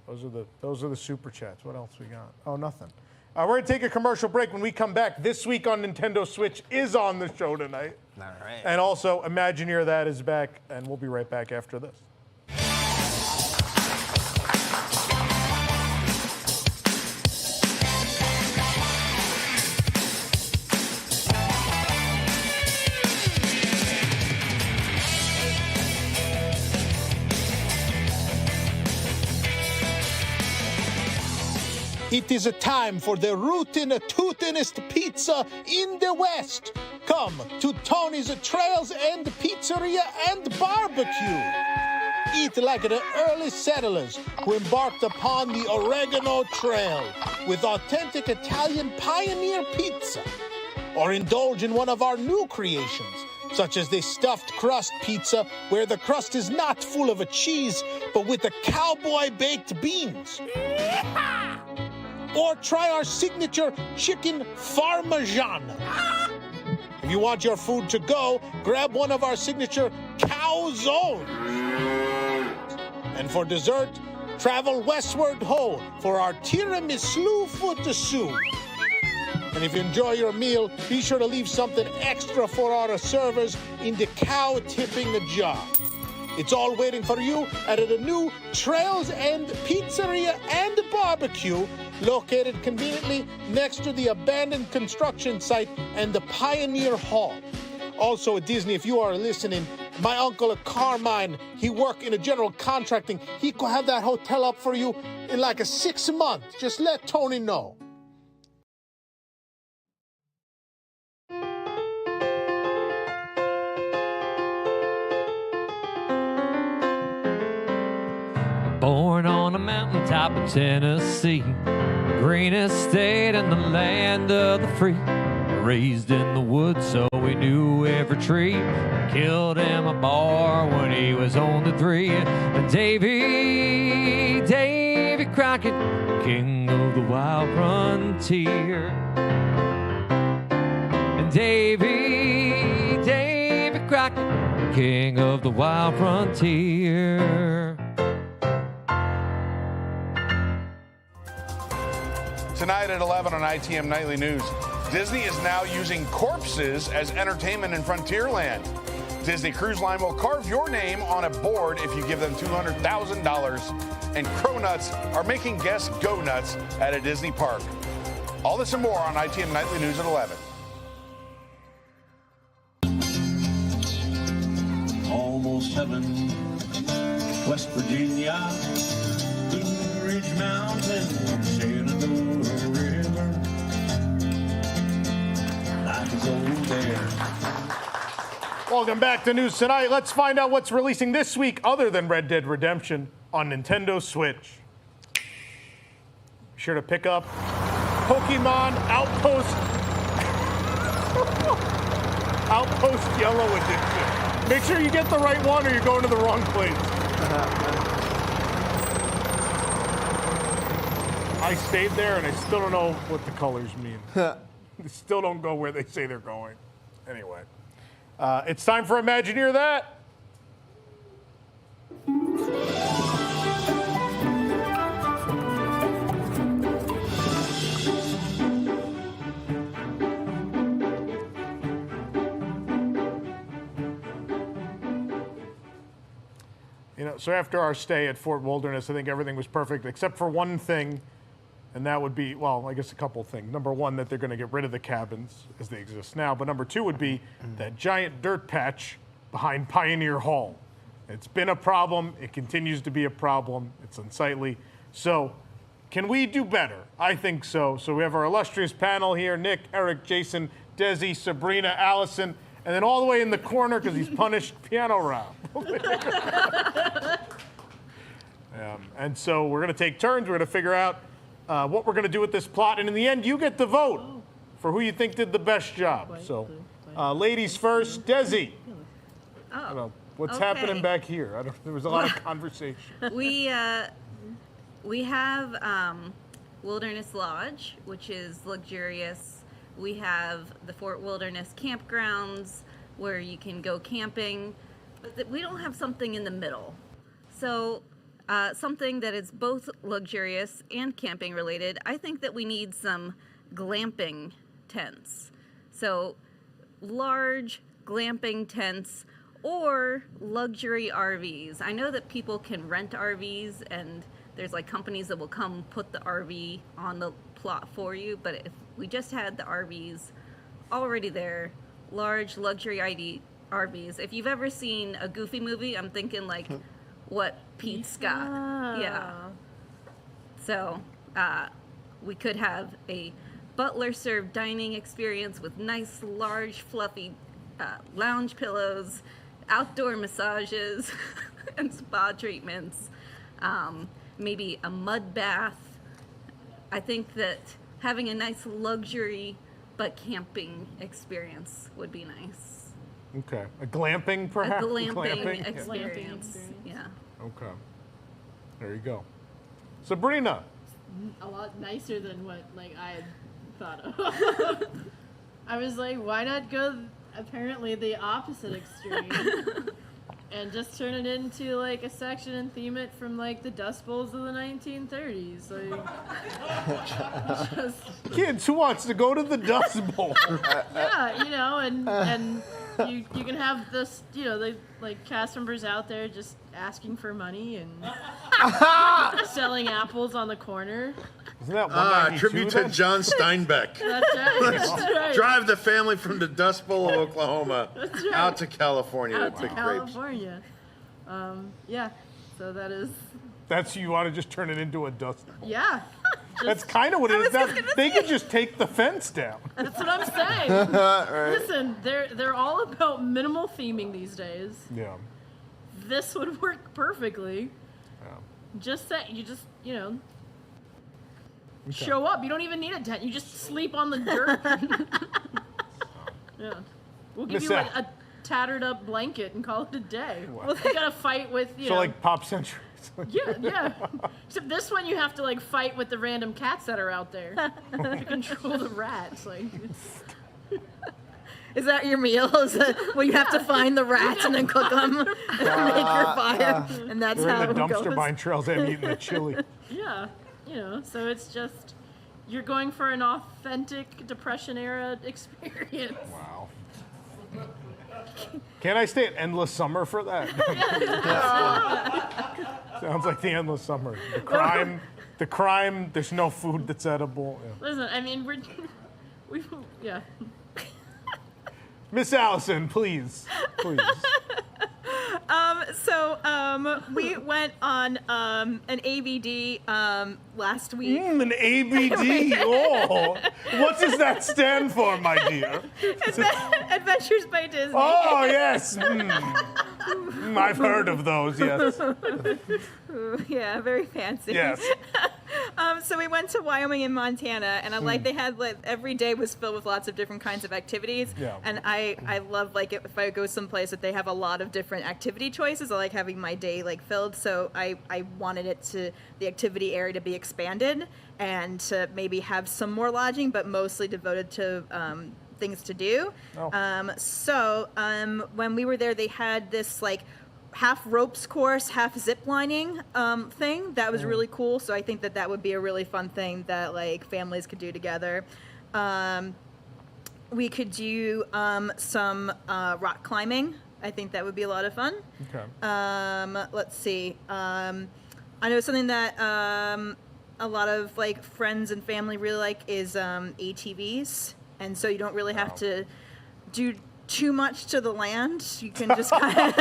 Those are the super chats. What else we got? Oh, nothing. We're going to take a commercial break. When we come back, This Week on Nintendo Switch is on the show tonight. All right. And also, Imagineer That is back, and we'll be right back after this. It is a time for the rootin' tootin'est pizza in the West. Come to Tony's Trails and Pizzeria and Barbecue. Eat like the early settlers who embarked upon the Oregano Trail with authentic Italian pioneer pizza. Or indulge in one of our new creations, such as the stuffed crust pizza, where the crust is not full of a cheese, but with the cowboy baked beans. Or try our signature chicken parmesan. If you want your food to go, grab one of our signature calzones. And for dessert, travel westward ho for our tiramisu footasu. And if you enjoy your meal, be sure to leave something extra for our servers in the cow tipping jar. It's all waiting for you at the new Trails and Pizzeria and Barbecue, located conveniently next to the abandoned construction site and the Pioneer Hall. Also at Disney, if you are listening, my uncle Carmine, he work in a general contracting. He could have that hotel up for you in like a 6 months. Just let Tony know. Born on a mountaintop of Tennessee, greenest state in the land of the free. Raised in the woods, so we knew every tree. Killed him a bar when he was only 3. And Davy Crockett, king of the wild frontier. And Davy Crockett, king of the wild frontier. Tonight at 11 on ITM Nightly News, Disney is now using corpses as entertainment in Frontierland. Disney Cruise Line will carve your name on a board if you give them $200,000. And Cronuts are making guests go nuts at a Disney park. All this and more on ITM Nightly News at 11. Almost heaven, West Virginia, Blue Ridge Mountain, Shenandoah River. Life is old there. Welcome back to News Tonight. Let's find out what's releasing this week other than Red Dead Redemption on Nintendo Switch. Be sure to pick up Pokemon Outpost Yellow Edition. Make sure you get the right one or you're going to the wrong place. I stayed there and I still don't know what the colors mean. They still don't go where they say they're going. Anyway, it's time for Imagineer That. You know, so after our stay at Fort Wilderness, I think everything was perfect except for one thing, and that would be, well, I guess a couple things. Number one, that they're going to get rid of the cabins as they exist now. But number two would be that giant dirt patch behind Pioneer Hall. It's been a problem. It continues to be a problem. It's unsightly. So can we do better? I think so. So we have our illustrious panel here, Nick, Eric, Jason, Desi, Sabrina, Allison, and then all the way in the corner, because he's punished, Piano Rob. And so we're going to take turns. We're going to figure out what we're going to do with this plot. And in the end, you get to vote for who you think did the best job. So ladies first. Desi. I don't know. What's happening back here? There was a lot of conversation. We have Wilderness Lodge, which is luxurious. We have the Fort Wilderness campgrounds where you can go camping, but we don't have something in the middle. So something that is both luxurious and camping related, I think that we need some glamping tents. So large glamping tents or luxury RVs. I know that people can rent RVs and there's like companies that will come put the RV on the plot for you, but if we just had the RVs already there, large luxury RVs. If you've ever seen a Goofy movie, I'm thinking like what Pete's got. Yeah. So we could have a butler served dining experience with nice, large, fluffy lounge pillows, outdoor massages, and spa treatments. Maybe a mud bath. I think that having a nice luxury but camping experience would be nice. Okay. A glamping, perhaps? A glamping experience. Yeah. Okay. There you go. Sabrina. A lot nicer than what I had thought of. I was like, why not go apparently the opposite extreme and just turn it into like a section and theme it from like the Dust Bowls of the 1930s. Like, kids, who wants to go to the Dust Bowl? Yeah, and you can have this, the like cast members out there just asking for money and selling apples on the corner. Isn't that tribute to John Steinbeck. That's right. Let's That's right. drive the family from the Dust Bowl of Oklahoma That's right. out to California Out to to pick grapes. California. Yeah. So that is. That's you want to just turn it into a dust bowl. Yeah. That's kind of what it is now. They could just take the fence down. That's what I'm saying. Right. Listen, they're all about minimal theming these days. Yeah. This would work perfectly. Just that show up. You don't even need a tent. You just sleep on the dirt. Yeah. We'll give you a tattered up blanket and call it a day. Well, you gotta fight with So like Pop Century. Yeah. Except this one you have to like fight with the random cats that are out there to control the rats. Like, Is that your meal? Is that well, you have to find the rats and then cook them and make your fire, and that's We're how in the it dumpster goes. buying trails and eating the chili. Yeah, so it's just you're going for an authentic Depression era experience. Wow. Can I stay at Endless Summer for that? Sounds like the Endless Summer. The crime, there's no food that's edible. Yeah. Listen, I mean, yeah. Miss Allison, please. We went on an ABD last week. An ABD? Oh, what does that stand for, my dear? Adventures by Disney. Oh, yes. I've heard of those, yes. Ooh, yeah, very fancy. Yes. So we went to Wyoming and Montana, and they had every day was filled with lots of different kinds of activities. Yeah. And I love if I go someplace that they have a lot of different activity choices. I like having my day filled. So I wanted the activity area to be expanded and to maybe have some more lodging, but mostly devoted to things to do. Oh. When we were there, they had this half ropes course, half zip lining thing that was really cool. So I think that would be a really fun thing that families could do together. We could do some rock climbing. I think that would be a lot of fun. Okay. Let's see. I know something that a lot of friends and family really like is ATVs, and so you don't really have to do too much to the land. You can just kind of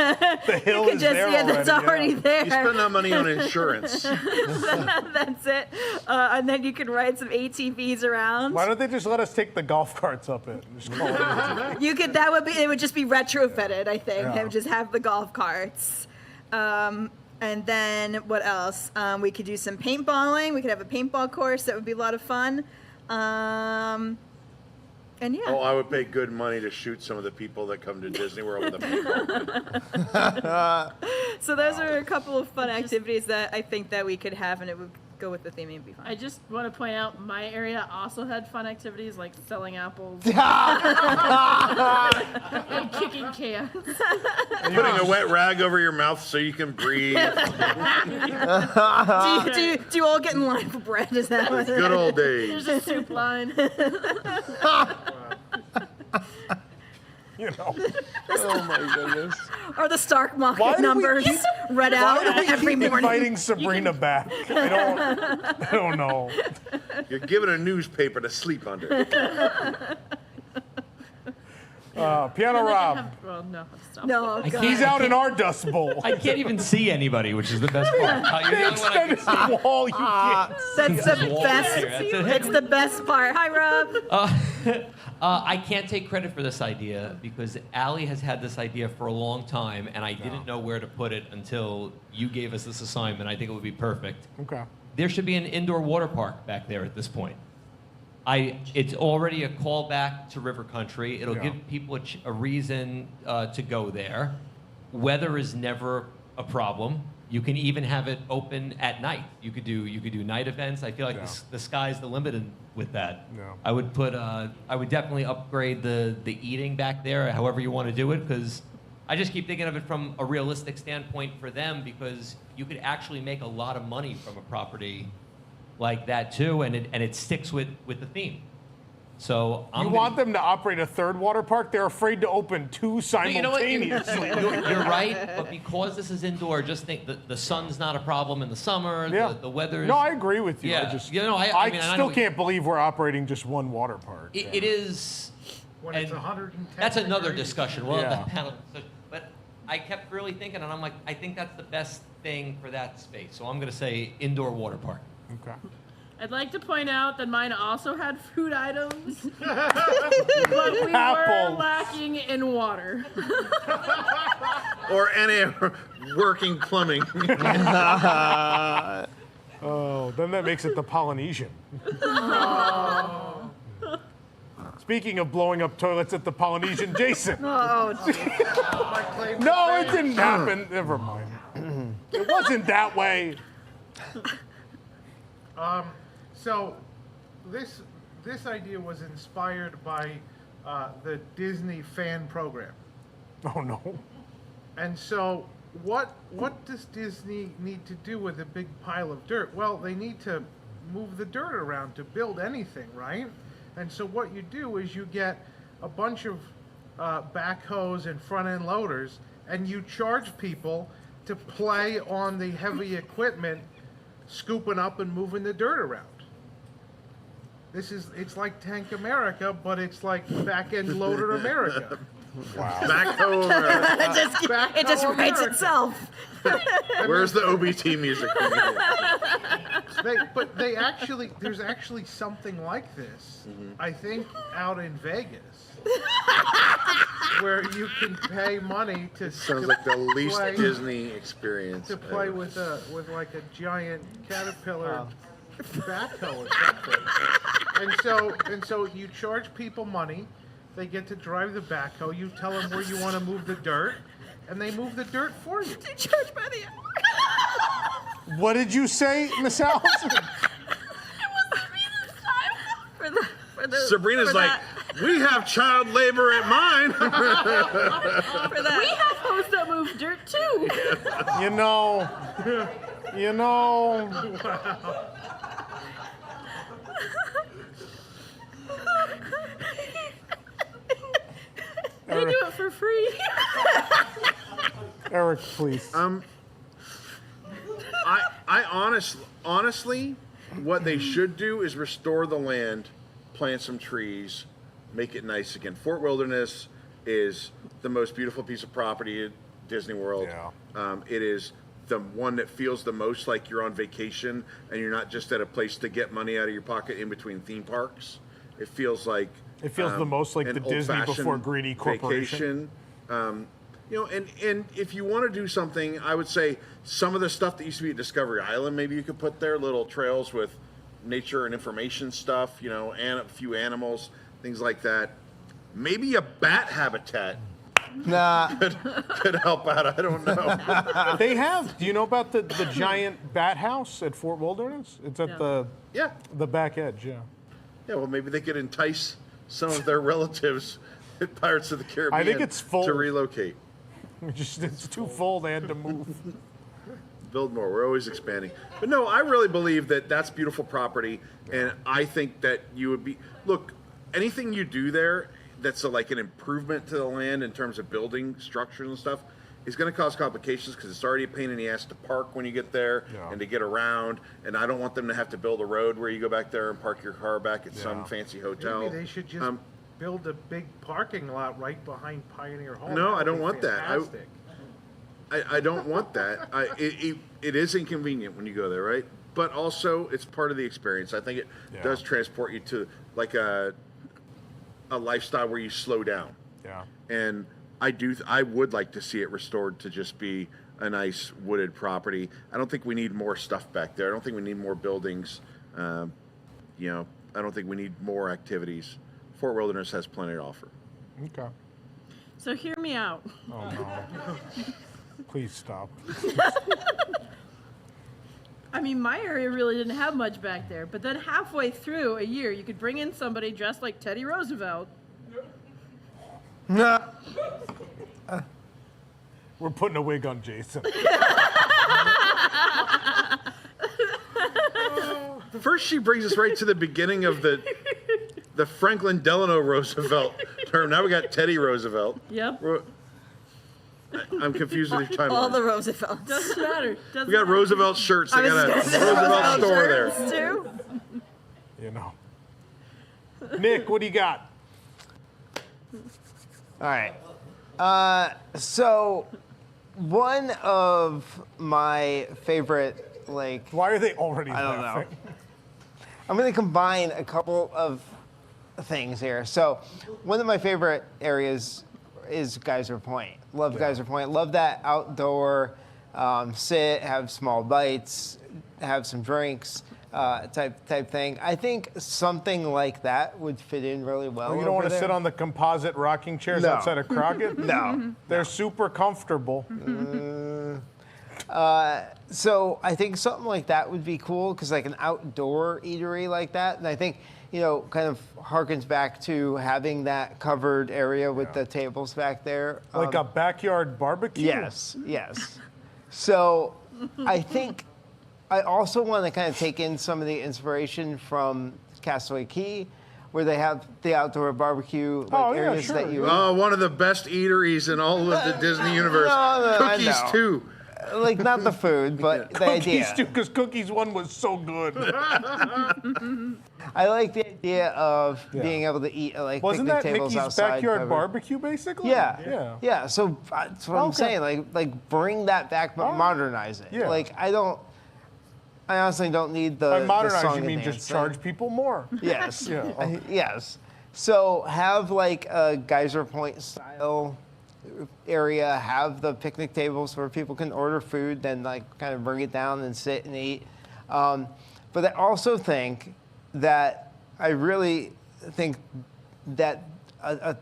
the hill is there that's already there. You spend that money on insurance. That's it. And then you can ride some ATVs around. Why don't they just let us take the golf carts up it? And just call it ATV? It would just be retrofitted, I think. Yeah. They would just have the golf carts. And then what else? We could do some paintballing. We could have a paintball course. That would be a lot of fun. And yeah. Oh, I would pay good money to shoot some of the people that come to Disney World with a paintball. So those are a couple of fun activities that I think that we could have, and it would go with the theme and be fun. I just want to point out my area also had fun activities like selling apples and kicking cans. Putting a wet rag over your mouth so you can breathe. do you all get in line for bread? Is that what Good old days. There's a soup line. You know. Oh my goodness. Or the Stark Why Market do we numbers keep- read out Why do we every keep morning. inviting Sabrina back? I don't know. You're given a newspaper to sleep under. Piano Rob. Well, no, stop. No, God. He's out in our Dust Bowl. I can't even see anybody, which is the best part. You're the The only one I can extended see. wall, you can't. That's the Walt best. here, that's it. It's the best part. Hi, Rob. I can't take credit for this idea because Allie has had this idea for a long time, and I didn't know where to put it until you gave us this assignment. I think it would be perfect. Okay. There should be an indoor water park back there at this point. It's already a callback to River Country. It'll Yeah. give people a reason to go there. Weather is never a problem. You can even have it open at night. You could do night events. I feel like the sky's the limit with that. Yeah. I would definitely upgrade the eating back there, however you want to do it, because I just keep thinking of it from a realistic standpoint for them, because you could actually make a lot of money from a property like that too, and it sticks with the theme. So You want them to operate a third water park? They're afraid to open two simultaneously. You're right, but because this is indoor, just think that the sun's not a problem in the summer. Yeah. The weather is. No, I agree with you. Yeah. I just, You know, I mean, I still know can't believe we're operating just one water park. It is. When and it's 110 that's another degrees. discussion. Well, Yeah. but I kept really thinking, and I'm like, I think that's the best thing for that space. So I'm going to say indoor water park. Okay. I'd like to point out that mine also had food items, but we were lacking in water. Or any working plumbing. Oh, then that makes it the Polynesian. Speaking of blowing up toilets at the Polynesian, Jason. Oh, No, it didn't happen. Never mind. It wasn't that way. So this idea was inspired by the Disney fan program. Oh no. And so what does Disney need to do with a big pile of dirt? Well, they need to move the dirt around to build anything, right? And so what you do is you get a bunch of backhoes and front end loaders, and you charge people to play on the heavy equipment, scooping up and moving the dirt around. It's like Tank America, but it's like back-end loader America. Wow. Backhoe America. it just writes America. itself. Where's the OBT music? There's actually something like this, I think, out in Vegas, where you can pay money to. Sounds like the least play, Disney experience. to play ever. with like a giant caterpillar backhoe or something. And so you charge people money. They get to drive the backhoe. You tell them where you want to move the dirt, and they move the dirt for you. They charge by the hour. What did you say, Miss Allison? Sabrina's for like, that. we have child labor at mine. For that. We have hoes that move dirt too. You know. They do it for free. Eric, please. Honestly, what they should do is restore the land, plant some trees, make it nice again. Fort Wilderness is the most beautiful piece of property at Disney World. Yeah. It is the one that feels the most like you're on vacation and you're not just at a place to get money out of your pocket in between theme parks. It feels like the most like an the Disney old-fashioned before Greedy Corporation. vacation. You know, and if you want to do something, I would say some of the stuff that used to be at Discovery Island, maybe you could put there, little trails with nature and information stuff, you know, and a few animals, things like that. Maybe a bat habitat. Nah. could help out. I don't know. They have. Do you know about the giant bat house at Fort Wilderness? It's at the back edge. Yeah. Yeah. Well, maybe they could entice some of their relatives at Pirates of the Caribbean. I think it's full to relocate. It's too full. They had to move. Build more. We're always expanding. But no, I really believe that that's beautiful property, and I think that you would be anything you do there that's like an improvement to the land in terms of building structures and stuff is going to cause complications because it's already a pain in the ass to park when you get there and to get around. And I don't want them to have to build a road where you go back there and park your car back at some fancy hotel. Maybe they should just build a big parking lot right behind Pioneer Hall. No, I don't want that. I don't want that. It is inconvenient when you go there, right? But also, it's part of the experience. I think it does transport you to like a lifestyle where you slow down. Yeah. And I would like to see it restored to just be a nice wooded property. I don't think we need more stuff back there. I don't think we need more buildings. You know, I don't think we need more activities. Fort Wilderness has plenty to offer. Okay. So hear me out. Oh no. Please stop. I mean, my area really didn't have much back there, but then halfway through a year, you could bring in somebody dressed like Teddy Roosevelt. No. We're putting a wig on Jason. First, she brings us right to the beginning of the Franklin Delano Roosevelt term. Now we got Teddy Roosevelt. Yep. I'm confused with your timeline. All the Roosevelts. Doesn't matter. We got Roosevelt shirts. They got a Roosevelt store there. Too. You know. Nick, what do you got? All right. So one of my favorite, like... Why are they already I don't laughing? know. I'm going to combine a couple of things here. So one of my favorite areas is Geyser Point. Love Geyser Point. Love that outdoor sit, have small bites, have some drinks type thing. I think something like that would fit in really well. Oh, you don't want to sit on the composite rocking chairs outside of Crockett? No. They're super comfortable. So I think something like that would be cool because like an outdoor eatery like that. And I think, you know, kind of harkens back to having that covered area with the tables back there. Like a backyard barbecue? Yes, yes. So I think I also want to kind of take in some of the inspiration from Castaway Cay, where they have the outdoor barbecue areas that you... Oh, one of the best eateries in all of the Disney universe. No, Cookies, too. Like, not the food, but the idea. Cookies, too, because Cookies 1 was so good. I like the idea of being able to eat like Wasn't picnic that tables Mickey's outside. backyard barbecue, basically? Yeah. So that's what I'm saying. Like bring that back, but modernize it. Yeah. Like I honestly don't need the. By modernize, the song you mean and just dance charge thing. people more? Yes. Yeah. Yes. So have like a Geyser Point style area, have the picnic tables where people can order food, then like kind of bring it down and sit and eat. But I also think that I really think that a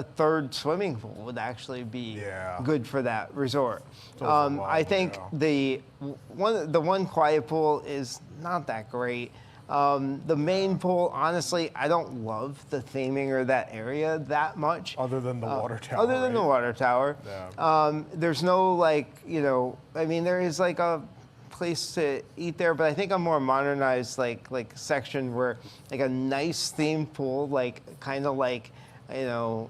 third swimming pool would actually be good for that resort. I think the one quiet pool is not that great. The main pool, honestly, I don't love the theming or that area that much. Other than the water tower. Other than the water tower. Yeah. There's no like, you know, I mean, there is like a place to eat there, but I think a more modernized like section where like a nice themed pool, like kind of like, you know,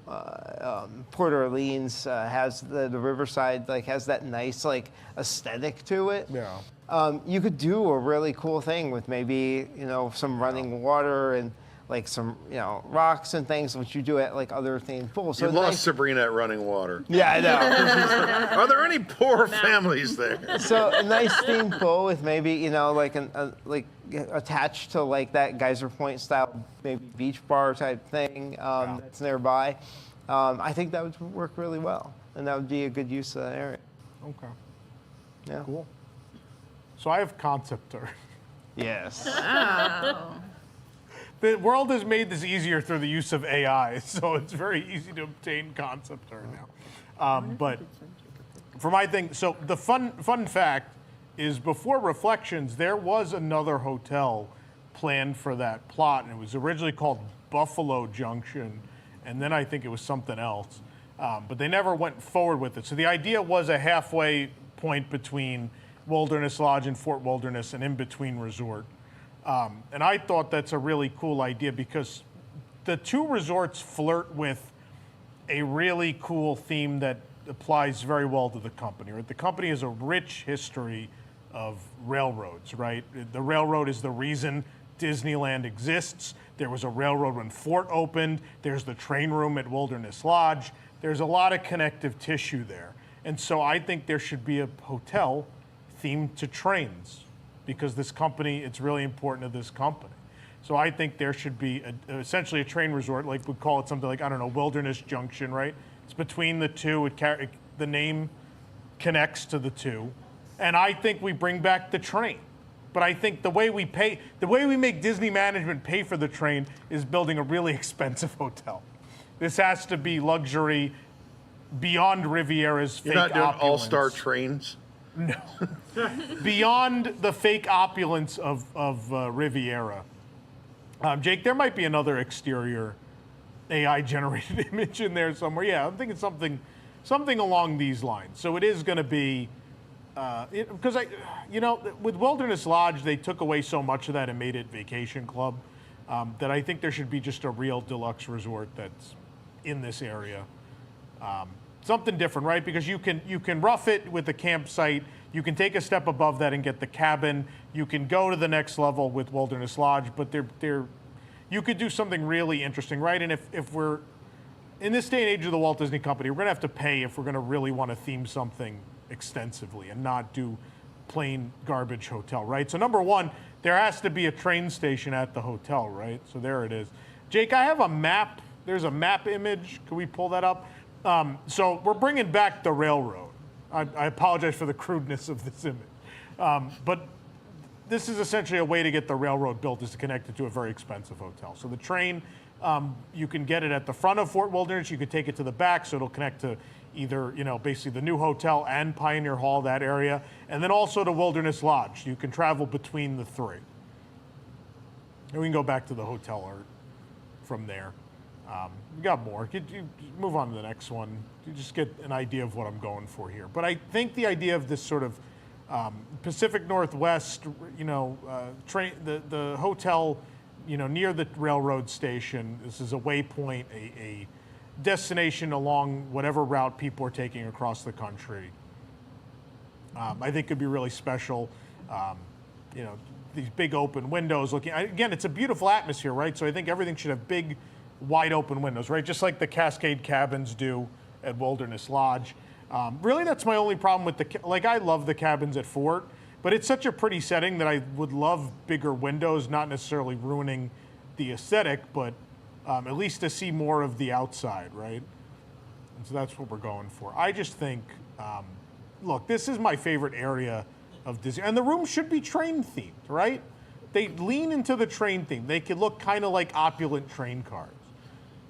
Port Orleans has the Riverside, like has that nice like aesthetic to it. Yeah. You could do a really cool thing with maybe, you know, some running water and like some, you know, rocks and things, which you do at like other themed pools. You lost Sabrina at running water. Yeah, I know. Are there any poor families there? So a nice themed pool with maybe, you know, like attached to like that Geyser Point style, maybe beach bar type thing that's nearby. I think that would work really well. and that would be a good use of that area. Okay. Yeah. Cool. So I have concept art. Yes. Wow. The world has made this easier through the use of AI, so it's very easy to obtain concept art now. But for my thing, so the fun fact is before Reflections, there was another hotel planned for that plot, and it was originally called Buffalo Junction, and then I think it was something else. But they never went forward with it. So the idea was a halfway point between Wilderness Lodge and Fort Wilderness, an in-between resort. And I thought that's a really cool idea because the two resorts flirt with a really cool theme that applies very well to the company. Right? The company has a rich history of railroads, right? The railroad is the reason Disneyland exists. There was a railroad when Fort opened. There's the train room at Wilderness Lodge. There's a lot of connective tissue there. And so I think there should be a hotel themed to trains because this company, it's really important to this company. So I think there should be essentially a train resort, like we call it something like, I don't know, Wilderness Junction, right? It's between the two. The name connects to the two. And I think we bring back the train. But I think the way we make Disney management pay for the train is building a really expensive hotel. This has to be luxury beyond Riviera's fake opulence. You're not doing all-star trains? No. Beyond the fake opulence of Riviera. Jake, there might be another exterior AI-generated image in there somewhere. Yeah, I'm thinking something along these lines. So it is going to be, because with Wilderness Lodge, they took away so much of that and made it Vacation Club that I think there should be just a real deluxe resort that's in this area. Something different, right? Because you can rough it with the campsite. You can take a step above that and get the cabin. You can go to the next level with Wilderness Lodge, but you could do something really interesting, right? And if we're in this day and age of the Walt Disney Company, we're going to have to pay if we're going to really want to theme something extensively and not do plain garbage hotel, right? So number one, there has to be a train station at the hotel, right? So there it is. Jake, I have a map. There's a map image. Can we pull that up? So we're bringing back the railroad. I apologize for the crudeness of this image. But this is essentially a way to get the railroad built is to connect it to a very expensive hotel. So the train, you can get it at the front of Fort Wilderness. You could take it to the back, so it'll connect to either, basically the new hotel and Pioneer Hall, that area, and then also to Wilderness Lodge. You can travel between the three. And we can go back to the hotel art from there. We got more. You move on to the next one. You just get an idea of what I'm going for here. But I think the idea of this sort of Pacific Northwest, train, the hotel, near the railroad station. This is a waypoint, a destination along whatever route people are taking across the country. I think could be really special. These big open windows looking. Again, it's a beautiful atmosphere, right? So I think everything should have big, wide open windows, right? Just like the Cascade cabins do at Wilderness Lodge. Really, that's my only problem with I love the cabins at Fort, but it's such a pretty setting that I would love bigger windows, not necessarily ruining the aesthetic, but at least to see more of the outside, right? And so that's what we're going for. I just think, look, this is my favorite area of Disney, and the room should be train themed, right? They lean into the train theme. They could look kind of like opulent train cars.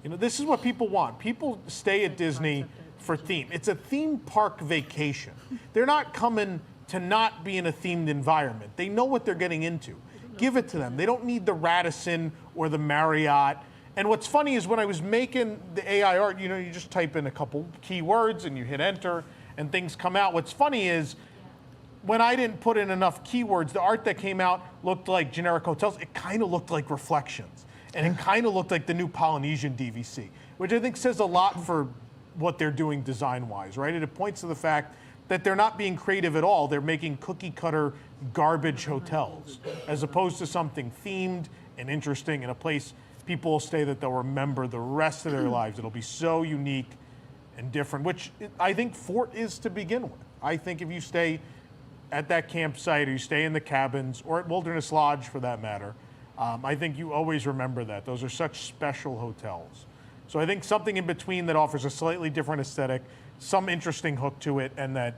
This is what people want. People stay at Disney for theme. It's a theme park vacation. They're not coming to not be in a themed environment. They know what they're getting into. Give it to them. They don't need the Radisson or the Marriott. And what's funny is when I was making the AI art, you just type in a couple keywords and you hit enter and things come out. What's funny is when I didn't put in enough keywords, the art that came out looked like generic hotels. It kind of looked like Reflections. And it kind of looked like the new Polynesian DVC, which I think says a lot for what they're doing design-wise, right? It points to the fact that they're not being creative at all. They're making cookie-cutter garbage hotels, as opposed to something themed and interesting in a place people will stay that they'll remember the rest of their lives. It'll be so unique and different, which I think Fort is to begin with. I think if you stay at that campsite or you stay in the cabins or at Wilderness Lodge for that matter, I think you always remember that. Those are such special hotels. So I think something in between that offers a slightly different aesthetic, some interesting hook to it, and that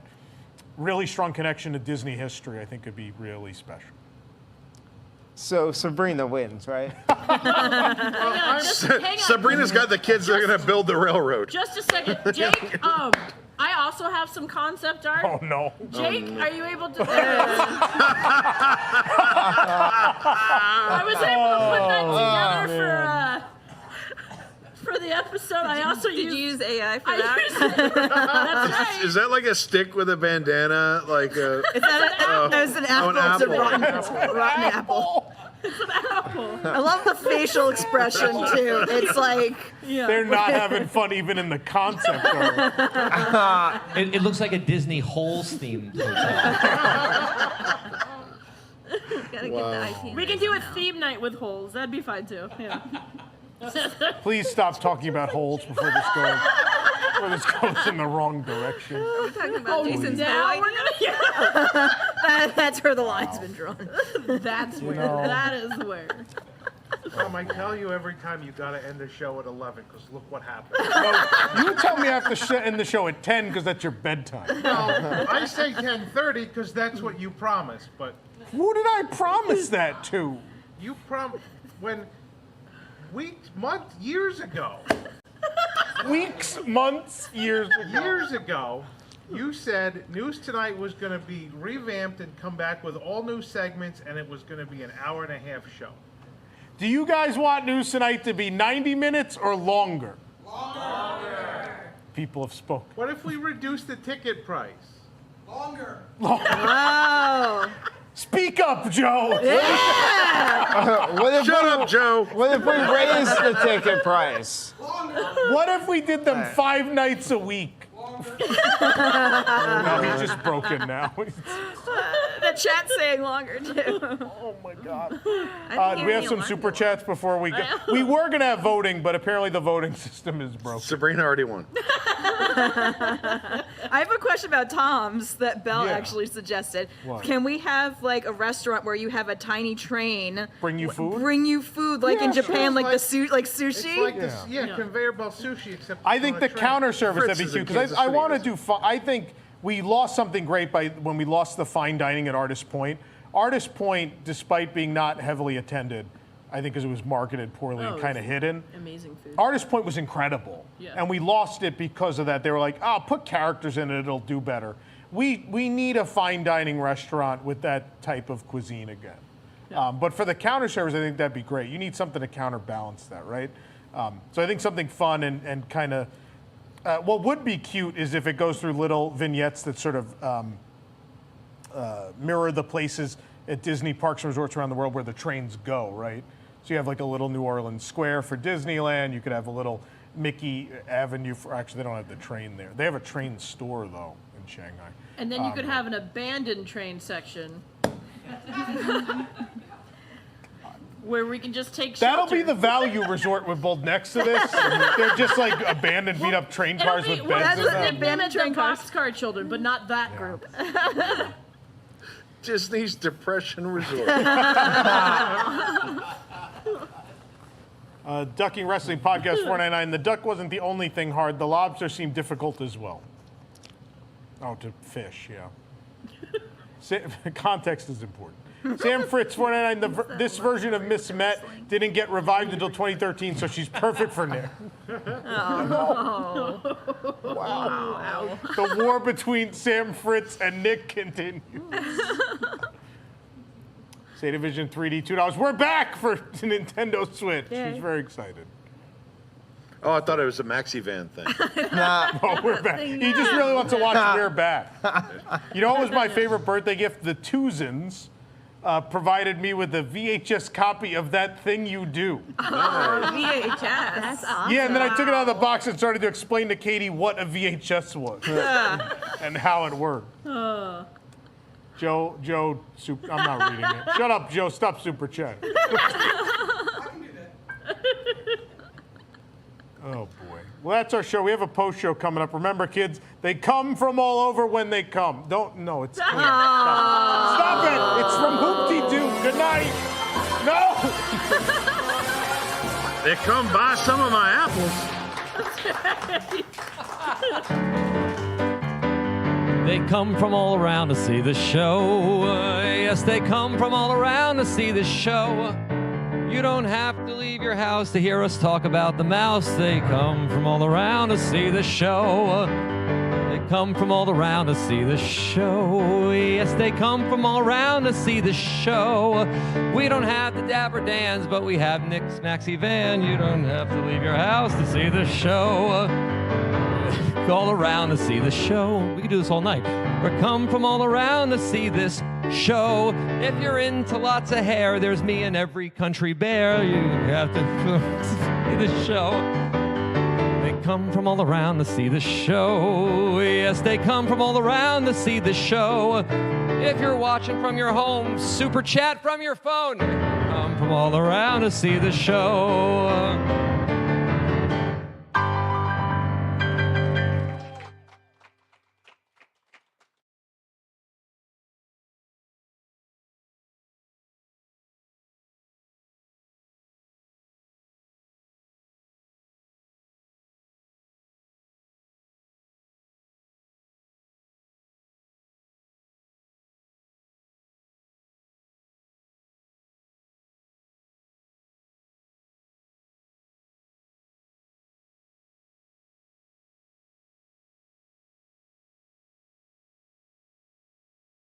really strong connection to Disney history, I think could be really special. So Sabrina wins, right? Hang on. Sabrina's got the kids that are going to build the railroad. Just a second, Jake. I also have some concept art. Oh no, Jake, are you able to? I was able to put that together for the episode. I also Did you use AI for That's right. Is that like a stick with a bandana? Like a? Is that an apple? No, it's an apple. It's a rotten apple. It's an apple. I love the facial expression too. It's like they're not having fun even in the concept art. It looks like a Disney Holes themed hotel. Gotta get the IP. We can do a theme night with holes. That'd be fine too. Yeah. Please stop talking about holes before this goes in the wrong direction. We're talking about Jason's now Hawaii. we're gonna that's where the line's been drawn. That's where. know. That is where. I tell you every time you got to end the show at 11 because look what happened. You tell me I have to end the show at 10 because that's your bedtime. No, I say 10:30 because that's what you promised. But who did I promise that to? You when years ago. Weeks, months, years ago. Years ago, you said News Tonight was going to be revamped and come back with all new segments, and it was going to be an hour-and-a-half show. Do you guys want News Tonight to be 90 minutes or longer? Longer. People have spoken. What if we reduce the ticket price? Longer. Wow. Speak up, Joe. Yeah. Shut up, Joe. What if we raise the ticket price? What if we did them 5 nights a week? No, he's just broken now. The chat's saying longer too. Oh my God. I Do we have some super chats before we go? We were going to have voting, but apparently the voting system is broken. Sabrina already won. I have a question about Tom's that Belle actually suggested. What? Can we have like a restaurant where you have a tiny train Bring you food? Bring you food like in Japan, like sushi. It's like this, conveyor belt sushi, except I think on the a train. counter service Fritz that'd be is in cute because Kansas I City, want to isn't do. I think we lost something great when we lost the fine dining at Artist Point. Artist Point, despite being not heavily attended, I think because it was marketed poorly and kind of hidden. Amazing food. Artist Point was incredible, and we lost it because of that. They were like, "Oh, put characters in it; it'll do better." We need a fine dining restaurant with that type of cuisine again. Yeah. But for the counter service, I think that'd be great. You need something to counterbalance that, right? So I think something fun and kind of what would be cute is if it goes through little vignettes that sort of mirror the places at Disney parks and resorts around the world where the trains go, right? So you have like a little New Orleans Square for Disneyland. You could have a little Mickey Avenue for, actually they don't have the train there. They have a train store though in Shanghai. And then you could have an abandoned train section. Where we can just take That'll shelter. be the value resort with both next to this. They're just like abandoned, beat up train cars with beds in them. Abandoned train boxcar children, but not that group. Disney's Depression Resort. Ducking Wrestling Podcast 499. The duck wasn't the only thing hard. The lobster seemed difficult as well. Oh, to fish, yeah. Context is important. Sam Fritz 499. This version of Miss Met didn't get revived until 2013, so she's perfect for Nick. Oh. Wow. The war between Sam Fritz and Nick continues. State of Vision 3D $2. We're back for Nintendo Switch. Yay. She's very excited. Oh, I thought it was a Maxi Van thing. Oh, we're back. He just really wants to watch We're Back. You know what was my favorite birthday gift? The Tuzins provided me with a VHS copy of That Thing You Do. Oh, VHS. That's awesome. Yeah, and then I took it out of the box and started to explain to Katie what a VHS was and how it worked. Joe, I'm not reading it. Shut up, Joe. Stop super chat. Oh, boy. Well, that's our show. We have a post show coming up. Remember, kids, they come from all over when they come. No, it's clear. Stop it. It's from Hoop-Dee-Doo. Good night. No. They come buy some of my apples. They come from all around to see the show. Yes, they come from all around to see the show. You don't have to leave your house to hear us talk about the mouse. They come from all around to see the show. They come from all around to see the show. Yes, they come from all around to see the show. We don't have the Dapper Dans, but we have Nick's Maxi Van. You don't have to leave your house to see the show. All around to see the show. We can do this all night. We come from all around to see this show. If you're into lots of hair, there's me and every country bear. You have to see the show. They come from all around to see the show. Yes, they come from all around to see the show. If you're watching from your home, super chat from your phone. They come from all around to see the show.